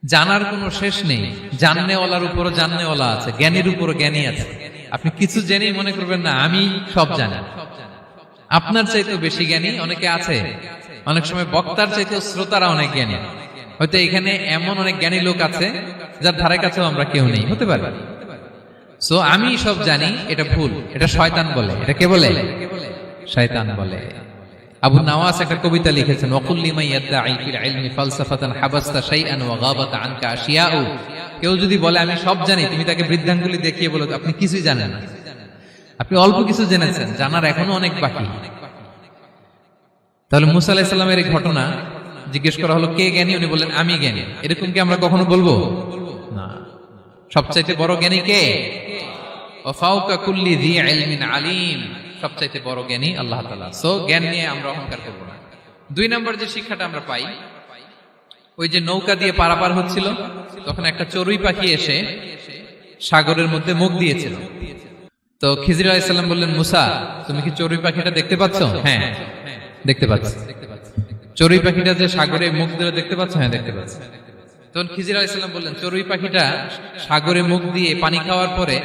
জানার কোনো শেষ নেই, জাননেওয়ালার উপরও জাননেওয়ালা আছে, জ্ঞানীর উপরও জ্ঞানী আছে। আপনি কিছু জেনেই মনে করবেন না আমি সব জানি, আপনার চাইতেও বেশি জ্ঞানী অনেকে আছে। অনেক সময় বক্তার চাইতেও শ্রোতারা অনেক জ্ঞানী। হয়তো এখানে এমন অনেক জ্ঞানী লোক আছে যার ধারে কাছেও আমরা কেউ নেই, হতে পারে। সো আমি সব জানি, এটা ভুল, এটা শয়তান বলে। এটা কে বলে? শয়তান বলে। আবু নাওয়াস একটা কবিতা লিখেছেন, ওয়াকুল লিমান ইয়াদঈ ফিল ইলমি ফালসাফাতান হাবাসতা শাইআন ওয়া গাবাত আনকা আশিয়াউ। কেউ যদি বলে আমি সব জানি, তুমি তাকে বৃদ্ধাঙ্গুলি দেখিয়ে বলো আপনি কিছুই জানেন না, আপনি অল্প কিছু জেনেছেন, জানার এখনো অনেক বাকি। তাহলে মুসা আলাইহিস সালামের এই ঘটনা জিজ্ঞেস করা হলো কে জ্ঞানী, উনি বললেন আমি জ্ঞানী। এরকম কি আমরা কখনো বলবো না? সবচাইতে বড় জ্ঞানী কে? ওয়া ফাওকা কুল্লি যী ইলমিন আলিম, সবচাইতে বড় জ্ঞানী আল্লাহ তাআলা। সো জ্ঞান নিয়ে আমরা অহংকার করব না। 2 নম্বর যে শিক্ষাটা আমরা পাই, ওই যে নৌকা দিয়ে পারাপার হচ্ছিল, তখন একটা চড়ুই পাখি এসে সাগরের মধ্যে মুখ দিয়েছিল। তো খিজির আলাইহিস সালাম বললেন, মুসা তুমি কি চড়ুই পাখিটা দেখতে পাচ্ছ? হ্যাঁ দেখতে পাচ্ছি। চড়ুই পাখিটা যে সাগরে মুখ দিলে দেখতে পাচ্ছ? হ্যাঁ দেখতে পাচ্ছি। তখন খিজির আলাইহিস সালাম বললেন, চড়ুই পাখিটা সাগরে মুখ দিয়ে পানি খাওয়ার পরে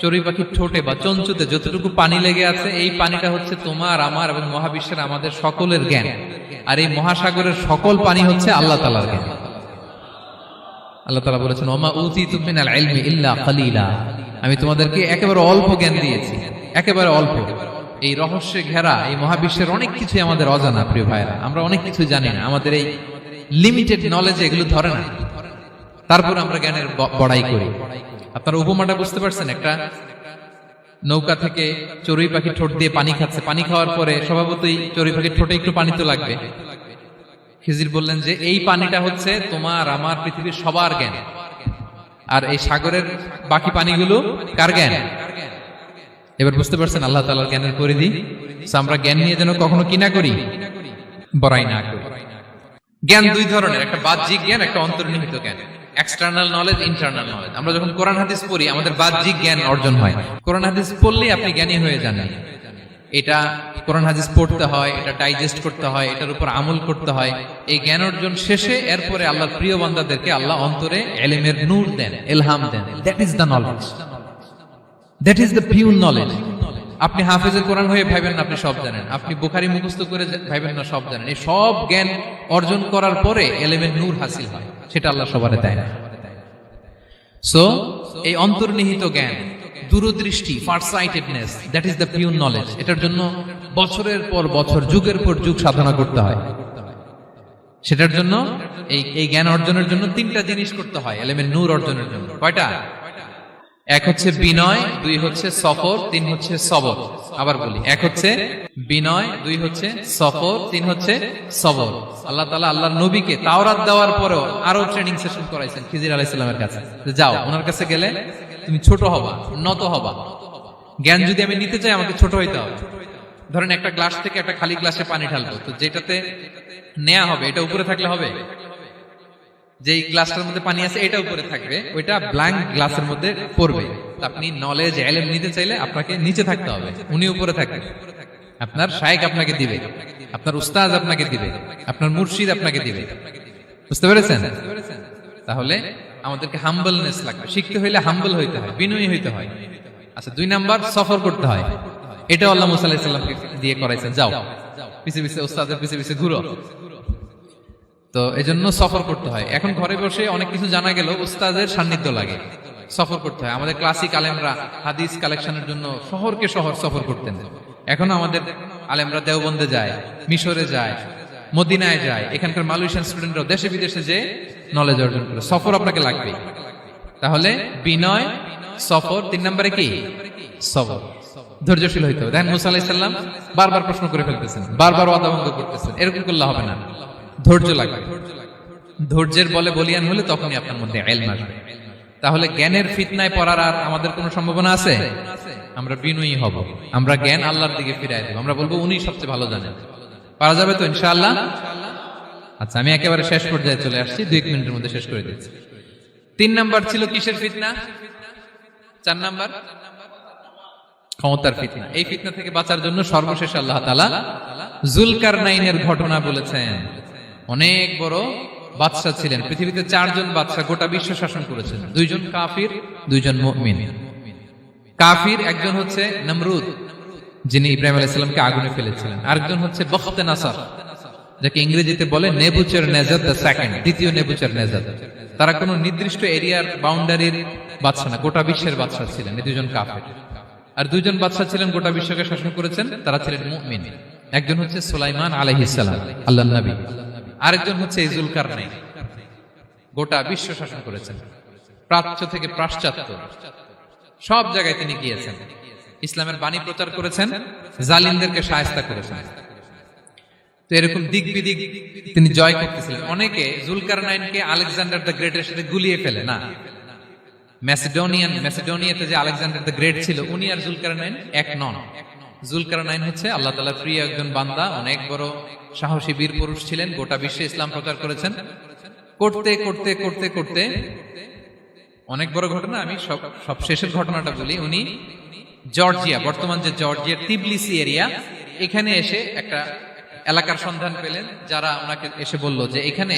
চড়ুই পাখির ঠোঁটে বা চঞ্চুতে যতটুকু পানি লেগে আছে, এই পানিটা হচ্ছে তোমার আমার এবং মহাবিশ্বের আমাদের সকলের জ্ঞান, আর এই মহাসাগরের সকল পানি হচ্ছে আল্লাহ তাআলার জ্ঞান। আল্লাহ তাআলা বলেছেন, ওমা উতিতু মিনাল ইলমি ইল্লা কালিলা, আমি তোমাদেরকে একেবারে অল্প জ্ঞান দিয়েছি, একেবারে অল্প। এই রহস্যে ঘেরা এই মহাবিশ্বের অনেক কিছু আমাদের অজানা। প্রিয় ভাইরা, আমরা অনেক কিছু জানি না, আমাদের এই লিমিটেড নলেজ এগুলো ধরে না, তারপর আমরা জ্ঞানের বড়াই করি। আপনারা উপমাটা বুঝতে পারছেন? একটা নৌকা থেকে চড়ুই পাখি ঠোঁট দিয়ে পানি খাচ্ছে, পানি খাওয়ার পরে স্বভাবতই চড়ুই পাখির ঠোঁটে একটু পানি তো লাগবে। খিজির বললেন যে এই পানিটা হচ্ছে তোমার আমার পৃথিবীর সবার জ্ঞান, আর এই সাগরের বাকি পানিগুলো কার জ্ঞান? এবার বুঝতে পারছেন আল্লাহ তাআলার জ্ঞানের পরিধি। আমরা জ্ঞান নিয়ে যেন কখনো কি না করি, বড়াই না করি। জ্ঞান 2 ধরনের, একটা বাহ্যিক জ্ঞান, একটা অন্তর্নিহিত জ্ঞান। External knowledge, internal knowledge. আমরা যখন কোরআন হাদিস পড়ি আমাদের বাহ্যিক জ্ঞান অর্জন হয়। কোরআন হাদিস পড়লেই আপনি জ্ঞানী হয়ে যান। এটা কোরআন হাদিস পড়তে হয়, এটা ডাইজেস্ট করতে হয়, এটার উপর আমল করতে হয়। এই জ্ঞান অর্জন শেষে এরপরে আল্লাহর প্রিয় বান্দাদেরকে আল্লাহ অন্তরে ইলমের নূর দেন, ইলহাম দেন। That is the knowledge, that is the pure knowledge. আপনি হাফেজে কোরআন হয়ে ভাবেন না আপনি সব জানেন, আপনি বুখারী মুখস্থ করে ভাবেন না সব জানেন। এই সব জ্ঞান অর্জন করার পরে ইলমের নূর হাসিল হয়, সেটা আল্লাহ সবারে দেয় না। সো এই অন্তর্নিহিত জ্ঞান, দূরদৃষ্টি, farsightedness, that is the pure knowledge. এটার জন্য বছরের পর বছর, যুগের পর যুগ সাধনা করতে হয়। সেটার জন্য এই জ্ঞান অর্জনের জন্য 3টা জিনিস করতে হয় ইলমের নূর অর্জনের জন্য। কয়টা? 1 হচ্ছে বিনয়, 2 হচ্ছে সফর, 3 হচ্ছে সবর। আবার বলি, 1 হচ্ছে বিনয়, 2 হচ্ছে সফর, 3 হচ্ছে সবর। আল্লাহ তাআলা আল্লাহর নবীকে তাওরাত দেওয়ার পরেও আরো ট্রেনিং সেশন করাইছেন খিজির আলাইহিস সালামের কাছে। যাও ওনার কাছে গেলে তুমি ছোট হবা, নত হবা। জ্ঞান যদি আমি নিতে চাই আমাকে ছোট হইতে হবে। ধরেন একটা গ্লাস থেকে একটা খালি গ্লাসে পানি ঢালবো, তো যেটাতে নেওয়া হবে এটা উপরে থাকলে হবে? যেই গ্লাসটার মধ্যে পানি আছে এটা উপরে থাকবে, ওইটা ব্ল্যাঙ্ক গ্লাসের মধ্যে পড়বে। আপনি নলেজ ইলম নিতে চাইলে আপনাকে নিচে থাকতে হবে, উনি উপরে থাকবে। আপনার শায়েখ আপনাকে দিবে, আপনার উস্তাদ আপনাকে দিবে, আপনার মুর্শিদ আপনাকে দিবে। বুঝতে পেরেছেন? তাহলে আমাদেরকে হাম্বলনেস লাগবে। শিখতে হইলে হাম্বল হইতে হয়, বিনয়ী হইতে হয়। আচ্ছা, 2 নাম্বার সফর করতে হয়। এটা আল্লাহ মুসা আলাইহিস সালামকে দিয়ে করাইছেন, যাও পিছে পিছে উস্তাদের পিছে পিছে ঘুরো। তো এজন্য সফর করতে হয়। এখন ঘরে বসে অনেক কিছু জানা গেল, উস্তাদের সান্নিধ্য লাগে, সফর করতে হয়। আমাদের ক্লাসিক আলেমরা হাদিস কালেকশনের জন্য শহরকে শহর সফর করতেন। এখনো আমাদের আলেমরা দেওবন্দে যায়, মিশরে যায়, মদিনায় যায়। এখানকার মালয়েশিয়ান স্টুডেন্টরাও দেশে বিদেশে যে নলেজ অর্জন করে। সফর আপনাকে লাগবে। তাহলে বিনয়, সফর, 3 নম্বরে কি? সবর। ধৈর্যশীল হইতে হবে। দেখেন মুসা আলাইহিস সালাম বারবার প্রশ্ন করে ফেলতেছেন, বারবার ওয়াদা ভঙ্গ করতেছেন। এরকম করলে হবে না, ধৈর্য লাগবে। ধৈর্যের বলে বলিয়ান হলে তখনই আপনার মধ্যে ইলম আসবে। তাহলে জ্ঞানের ফিতনায় পড়ার আর আমাদের কোনো সম্ভাবনা আছে? আমরা বিনয়ী হব, আমরা জ্ঞান আল্লাহর দিকে ফিরাই দেব। আমরা বলবো উনি সবচেয়ে ভালো জানেন। পারা যাবে তো ইনশাআল্লাহ? আচ্ছা, আমি একেবারে শেষ পর্যায়ে চলে আসছি, 2 মিনিটের মধ্যে শেষ করে দিচ্ছি। 3 নাম্বার ছিল কিসের ফিতনা? 4 নাম্বার ক্ষমতার ফিতনা। এই ফিতনা থেকে বাঁচার জন্য সর্বশেষ আল্লাহ তাআলা যুলকারনাইনের ঘটনা বলেছেন। অনেক বড় বাদশা ছিলেন, পৃথিবীতে 4 জন বাদশা গোটা বিশ্ব শাসন করেছেন। 2 জন কাফির, 2 জন মুমিন। কাফির একজন হচ্ছে নমরুদ, যিনি ইব্রাহিম আলাইহিস সালামকে আগুনে ফেলেছিলেন। আরেকজন হচ্ছে বখতে নাসার, যাকে ইংরেজিতে বলে নেবুচারনেজার দ্য সেকেন্ড, দ্বিতীয় নেবুচারনেজার। তারা কোনো নির্দিষ্ট এরিয়ার বাউন্ডারির বাদশা না, গোটা বিশ্বের বাদশা ছিলেন। এই 2 জন কাফির। আর 2 জন বাদশা ছিলেন গোটা বিশ্বকে শাসন করেছেন, তারা ছিলেন মুমিন। একজন হচ্ছে সুলাইমান আলাইহিস সালাম, আল্লাহর নবী। আরেকজন হচ্ছে যুলকারনাইন, গোটা বিশ্ব শাসন করেছেন, প্রাচ্য থেকে পাশ্চাত্য সব জায়গায় তিনি গিয়েছেন, ইসলামের বাণী প্রচার করেছেন, জালিমদেরকে শায়েস্তা করেছেন। তো এরকম দিক বিদিক তিনি জয় করতেছিলেন। অনেকে জুলকারনাইনকে আলেকজান্ডার দ্য গ্রেটের সাথে গুলিয়ে ফেলে না। ম্যাসিডোনিয়াতে যে আলেকজান্ডার দ্য গ্রেট ছিল, উনি আর জুলকারনাইন এক নন। জুলকারনাইন হচ্ছে আল্লাহ তাআলার প্রিয় একজন বান্দা, অনেক বড় সাহসী বীর পুরুষ ছিলেন, গোটা বিশ্বে ইসলাম প্রচার করেছেন। করতে করতে করতে করতে অনেক বড় ঘটনা, আমি সব শেষের ঘটনাটা বলি। উনি জর্জিয়া, বর্তমান যে জর্জিয়ার তিবলিসি এরিয়া, এখানে এসে একটা এলাকার সন্ধান পেলেন, যারা ওনাকে এসে বলল যে এখানে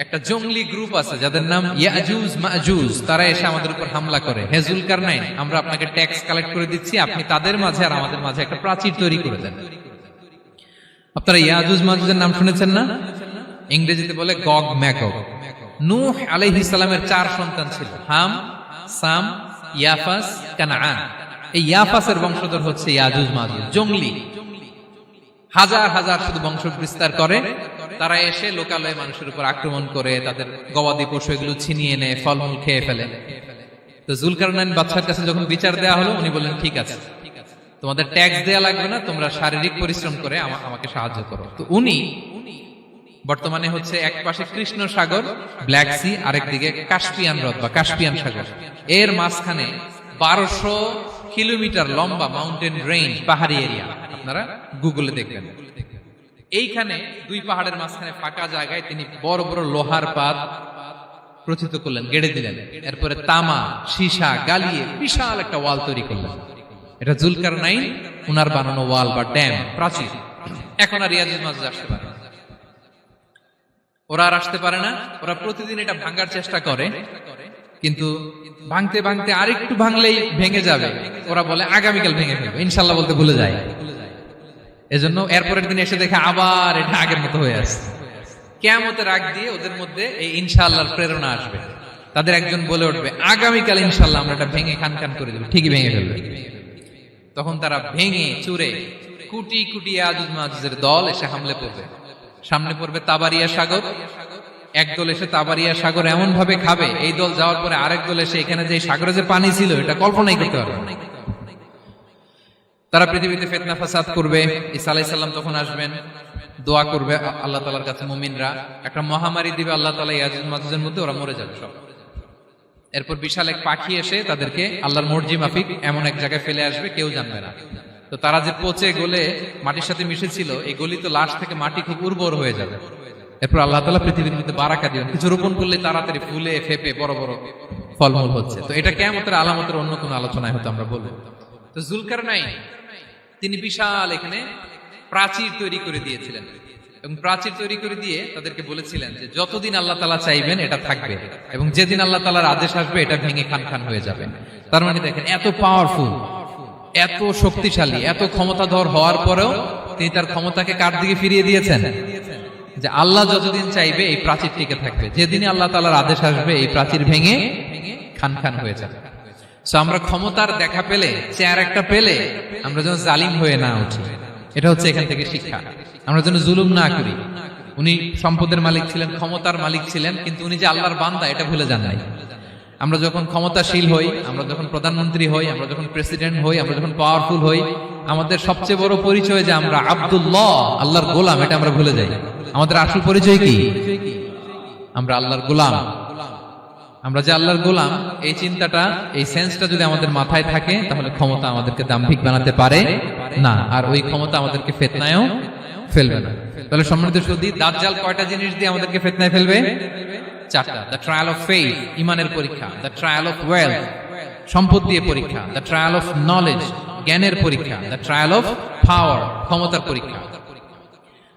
একটা জঙ্গলি গ্রুপ আছে যাদের নাম ইয়াজুজ মাজুজ, তারা এসে আমাদের উপর হামলা করে। হে জুলকারনাইন, আমরা আপনাকে ট্যাক্স কালেক্ট করে দিচ্ছি, আপনি তাদের মাঝে আর আমাদের মাঝে একটা প্রাচীর তৈরি করে দেন। আপনারা ইয়াজুজ মাজুজের নাম শুনেছেন না? ইংরেজিতে বলে গগ ম্যাগগ। নূহ আলাইহিস সালামের 4 সন্তান ছিল, হাম, সাম, ইয়াফাস, কানাআন। এই ইয়াফাসের বংশধর হচ্ছে ইয়াজুজ মাজুজ, জঙ্গলি, হাজার হাজার শুধু বংশ বিস্তার করে। তারা এসে লোকালয়ে মানুষের উপর আক্রমণ করে, তাদের গবাদি পশু এগুলো ছিনিয়ে নেয়, ফলমূল খেয়ে ফেলে। তো জুলকারনাইন বাদশার কাছে যখন বিচার দেওয়া হলো, উনি বললেন ঠিক আছে, তোমাদের ট্যাক্স দেয়া লাগবে না, তোমরা শারীরিক পরিশ্রম করে আমাকে সাহায্য করো। তো উনি বর্তমানে হচ্ছে এক পাশে কৃষ্ণ সাগর, ব্ল্যাক সি, আরেকদিকে কাস্পিয়ান হ্রদ বা কাস্পিয়ান সাগর, এর মাঝখানে 1200 কিলোমিটার লম্বা মাউন্টেন রেঞ্জ, পাহাড়ি এরিয়া, আপনারা গুগলে দেখবেন। এইখানে 2 পাহাড়ের মাঝখানে ফাঁকা জায়গায় তিনি বড় বড় লোহার পাত প্রথিত করলেন, গেড়ে দিলেন। এরপরে তামা, সীসা গালিয়ে বিশাল একটা ওয়াল তৈরি করলেন। এটা জুলকারনাইন উনার বানানো ওয়াল বা ড্যাম, প্রাচীর। এখন আর ইয়াজুজ মাজুজ আসতে পারে না, ওরা আর আসতে পারে না। ওরা প্রতিদিন এটা ভাঙার চেষ্টা করে, কিন্তু ভাঙতে ভাঙতে আরেকটু ভাঙলেই ভেঙে যাবে। ওরা বলে আগামীকাল ভেঙে ফেলবে, ইনশাল্লাহ বলতে ভুলে যায়। এজন্য এরপরের দিন এসে দেখে আবার এটা আগের মতো হয়ে আসছে। কিয়ামতের আগ দিয়ে ওদের মধ্যে এই ইনশাআল্লাহর প্রেরণা আসবে। তাদের একজন বলে উঠবে, আগামীকাল ইনশাআল্লাহ আমরা এটা ভেঙে খান খান করে দেব, ঠিকই ভেঙে ফেলবে। তখন তারা ভেঙে চুরে কুটি কুটি ইয়াজুজ মাজুজের দল এসে হামলে পড়বে। সামনে পড়বে তাবারিয়া সাগর, একদল এসে তাবারিয়া সাগর এমন ভাবে খাবে, এই দল যাওয়ার পরে আরেক দল এসে এখানে যে সাগরে যে পানি ছিল এটা কল্পনাই করতে পারবে না। তারা পৃথিবীতে ফিতনা ফাসাদ করবে। ঈসা আলাইহিস সালাম তখন আসবেন, দোয়া করবে আল্লাহ তাআলার কাছে মুমিনরা, একটা মহামারী দিবে আল্লাহ তাআলা ইয়াজুজ মাজুজের মধ্যে, ওরা মরে যাবে সব। এরপর বিশাল এক পাখি এসে তাদেরকে আল্লাহর মর্জি মাফিক এমন এক জায়গায় ফেলে আসবে, কেউ জানবে না। তো তারা যে পচে গলে মাটির সাথে মিশেছিল, এই গলিত লাশ থেকে মাটি খুব উর্বর হয়ে যাবে। এরপর আল্লাহ তাআলা পৃথিবীর মধ্যে বারাকা দিবেন, কিছু রোপণ করলে তাড়াতাড়ি ফুলে ফেপে বড় বড় ফলমূল হচ্ছে। তো এটা কিয়ামতের আলামতের অন্য কোনো আলোচনায় হয়তো আমরা বলবো। তো জুলকারনাইন তিনি বিশাল এখানে প্রাচীর তৈরি করে দিয়েছিলেন, এবং প্রাচীর তৈরি করে দিয়ে তাদেরকে বলেছিলেন যে যতদিন আল্লাহ তাআলা চাইবেন এটা থাকবে, এবং যেদিন আল্লাহ তাআলার আদেশ আসবে এটা ভেঙে খান খান হয়ে যাবে। তার মানে দেখেন, এত পাওয়ারফুল, এত শক্তিশালী, এত ক্ষমতাধর হওয়ার পরেও তিনি তার ক্ষমতাকে কার দিকে ফিরিয়ে দিয়েছেন? যে আল্লাহ যতদিন চাইবে এই প্রাচীর টিকে থাকবে, যেদিনই আল্লাহ তাআলার আদেশ আসবে এই প্রাচীর ভেঙে খান খান হয়ে যাবে। সো আমরা ক্ষমতার দেখা পেলে, চেয়ার একটা পেলে, আমরা যেন জালিম হয়ে না উঠি, এটা হচ্ছে এখান থেকে শিক্ষা। আমরা যেন জুলুম না করি। উনি সম্পদের মালিক ছিলেন, ক্ষমতার মালিক ছিলেন, কিন্তু উনি যে আল্লাহর বান্দা এটা ভুলে যান নাই। আমরা যখন ক্ষমতাশীল হই, আমরা যখন প্রধানমন্ত্রী হই, আমরা যখন প্রেসিডেন্ট হই, আমরা যখন পাওয়ারফুল হই, আমাদের সবচেয়ে বড় পরিচয় যে আমরা আব্দুল্লাহ, আল্লাহর গোলাম, এটা আমরা ভুলে যাই। আমাদের আসল পরিচয় কি? আমরা আল্লাহর গোলাম। আমরা যে আল্লাহর গোলাম, এই চিন্তাটা, এই সেন্সটা যদি আমাদের মাথায় থাকে, তাহলে ক্ষমতা আমাদেরকে দাম্ভিক বানাতে পারে না, আর ওই ক্ষমতা আমাদেরকে ফিতনায়ও ফেলবে না। তাহলে সম্মানিত সুধী, দাজ্জাল কয়টা জিনিস দিয়ে আমাদেরকে ফিতনায় ফেলবে? 4টা। দ্য ট্রায়াল অফ ফেইথ, ইমানের পরীক্ষা; দ্য ট্রায়াল অফ ওয়েলথ, সম্পদ দিয়ে পরীক্ষা; দ্য ট্রায়াল অফ নলেজ, জ্ঞানের পরীক্ষা; দ্য ট্রায়াল অফ পাওয়ার, ক্ষমতার পরীক্ষা।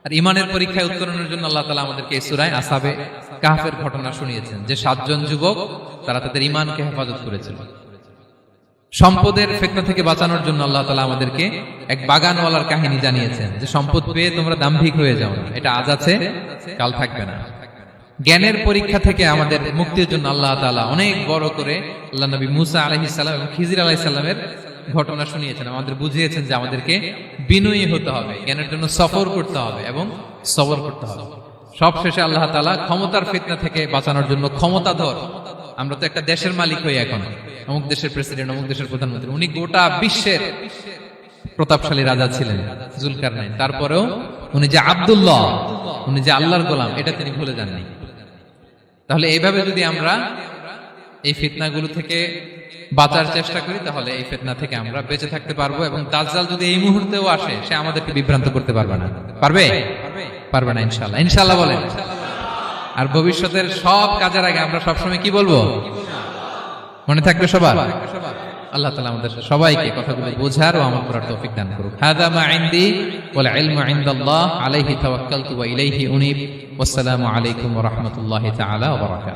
আর ইমানের পরীক্ষায় উত্তরণের জন্য আল্লাহ তাআলা আমাদেরকে এই সূরায় আসহাবে কাহফের ঘটনা শুনিয়েছেন, যে 7 জন যুবক তারা তাদের ইমানকে হেফাজত করেছিল। সম্পদের ফিতনা থেকে বাঁচানোর জন্য আল্লাহ তাআলা আমাদেরকে এক বাগানওয়ালার কাহিনী জানিয়েছেন, যে সম্পদ পেয়ে তোমরা দাম্ভিক হয়ে যাও না, এটা আজ আছে কাল থাকবে না। জ্ঞানের পরীক্ষা থেকে আমাদের মুক্তির জন্য আল্লাহ তাআলা অনেক বড় করে আল্লাহ নবী মুসা আলাইহিস সালাম এবং খিজির আলাইহিস সালামের ঘটনা শুনিয়েছেন, আমাদের বুঝিয়েছেন যে আমাদেরকে বিনয়ী হতে হবে, জ্ঞানের জন্য সফর করতে হবে এবং সবর করতে হবে। সব শেষে আল্লাহ তাআলা ক্ষমতার ফিতনা থেকে বাঁচানোর জন্য ক্ষমতাধর, আমরা তো একটা দেশের মালিক হই এখন, অমুক দেশের প্রেসিডেন্ট, অমুক দেশের প্রধানমন্ত্রী, উনি গোটা বিশ্বের প্রতাপশালী রাজা ছিলেন জুলকারনাইন। তারপরেও উনি যে আব্দুল্লাহ, উনি যে আল্লাহর গোলাম, এটা তিনি ভুলে যাননি। তাহলে এইভাবে যদি আমরা এই ফিতনাগুলো থেকে বাঁচার চেষ্টা করি, তাহলে এই ফিতনা থেকে আমরা বেঁচে থাকতে পারবো। এবং দাজ্জাল যদি এই মুহূর্তেও আসে, সে আমাদেরকে বিভ্রান্ত করতে পারবে না। পারবে? পারবে না ইনশাআল্লাহ। ইনশাআল্লাহ বলেন। আর ভবিষ্যতের সব কাজের আগে আমরা সবসময় কি বলবো? মনে থাকবে সবার? আল্লাহ তাআলা আমাদের সবাইকে কথাগুলো বোঝার ও আমল করার তৌফিক দান করুক। হাযা মা ইনদি ওয়াল ইলমু ইনদাল্লাহ আলাইহি তাওয়াক্কালতু ওয়া ইলাইহি উনীব। ওয়াসসালামু আলাইকুম ওয়া রাহমাতুল্লাহি তাআলা ওয়া বারাকাতুহু।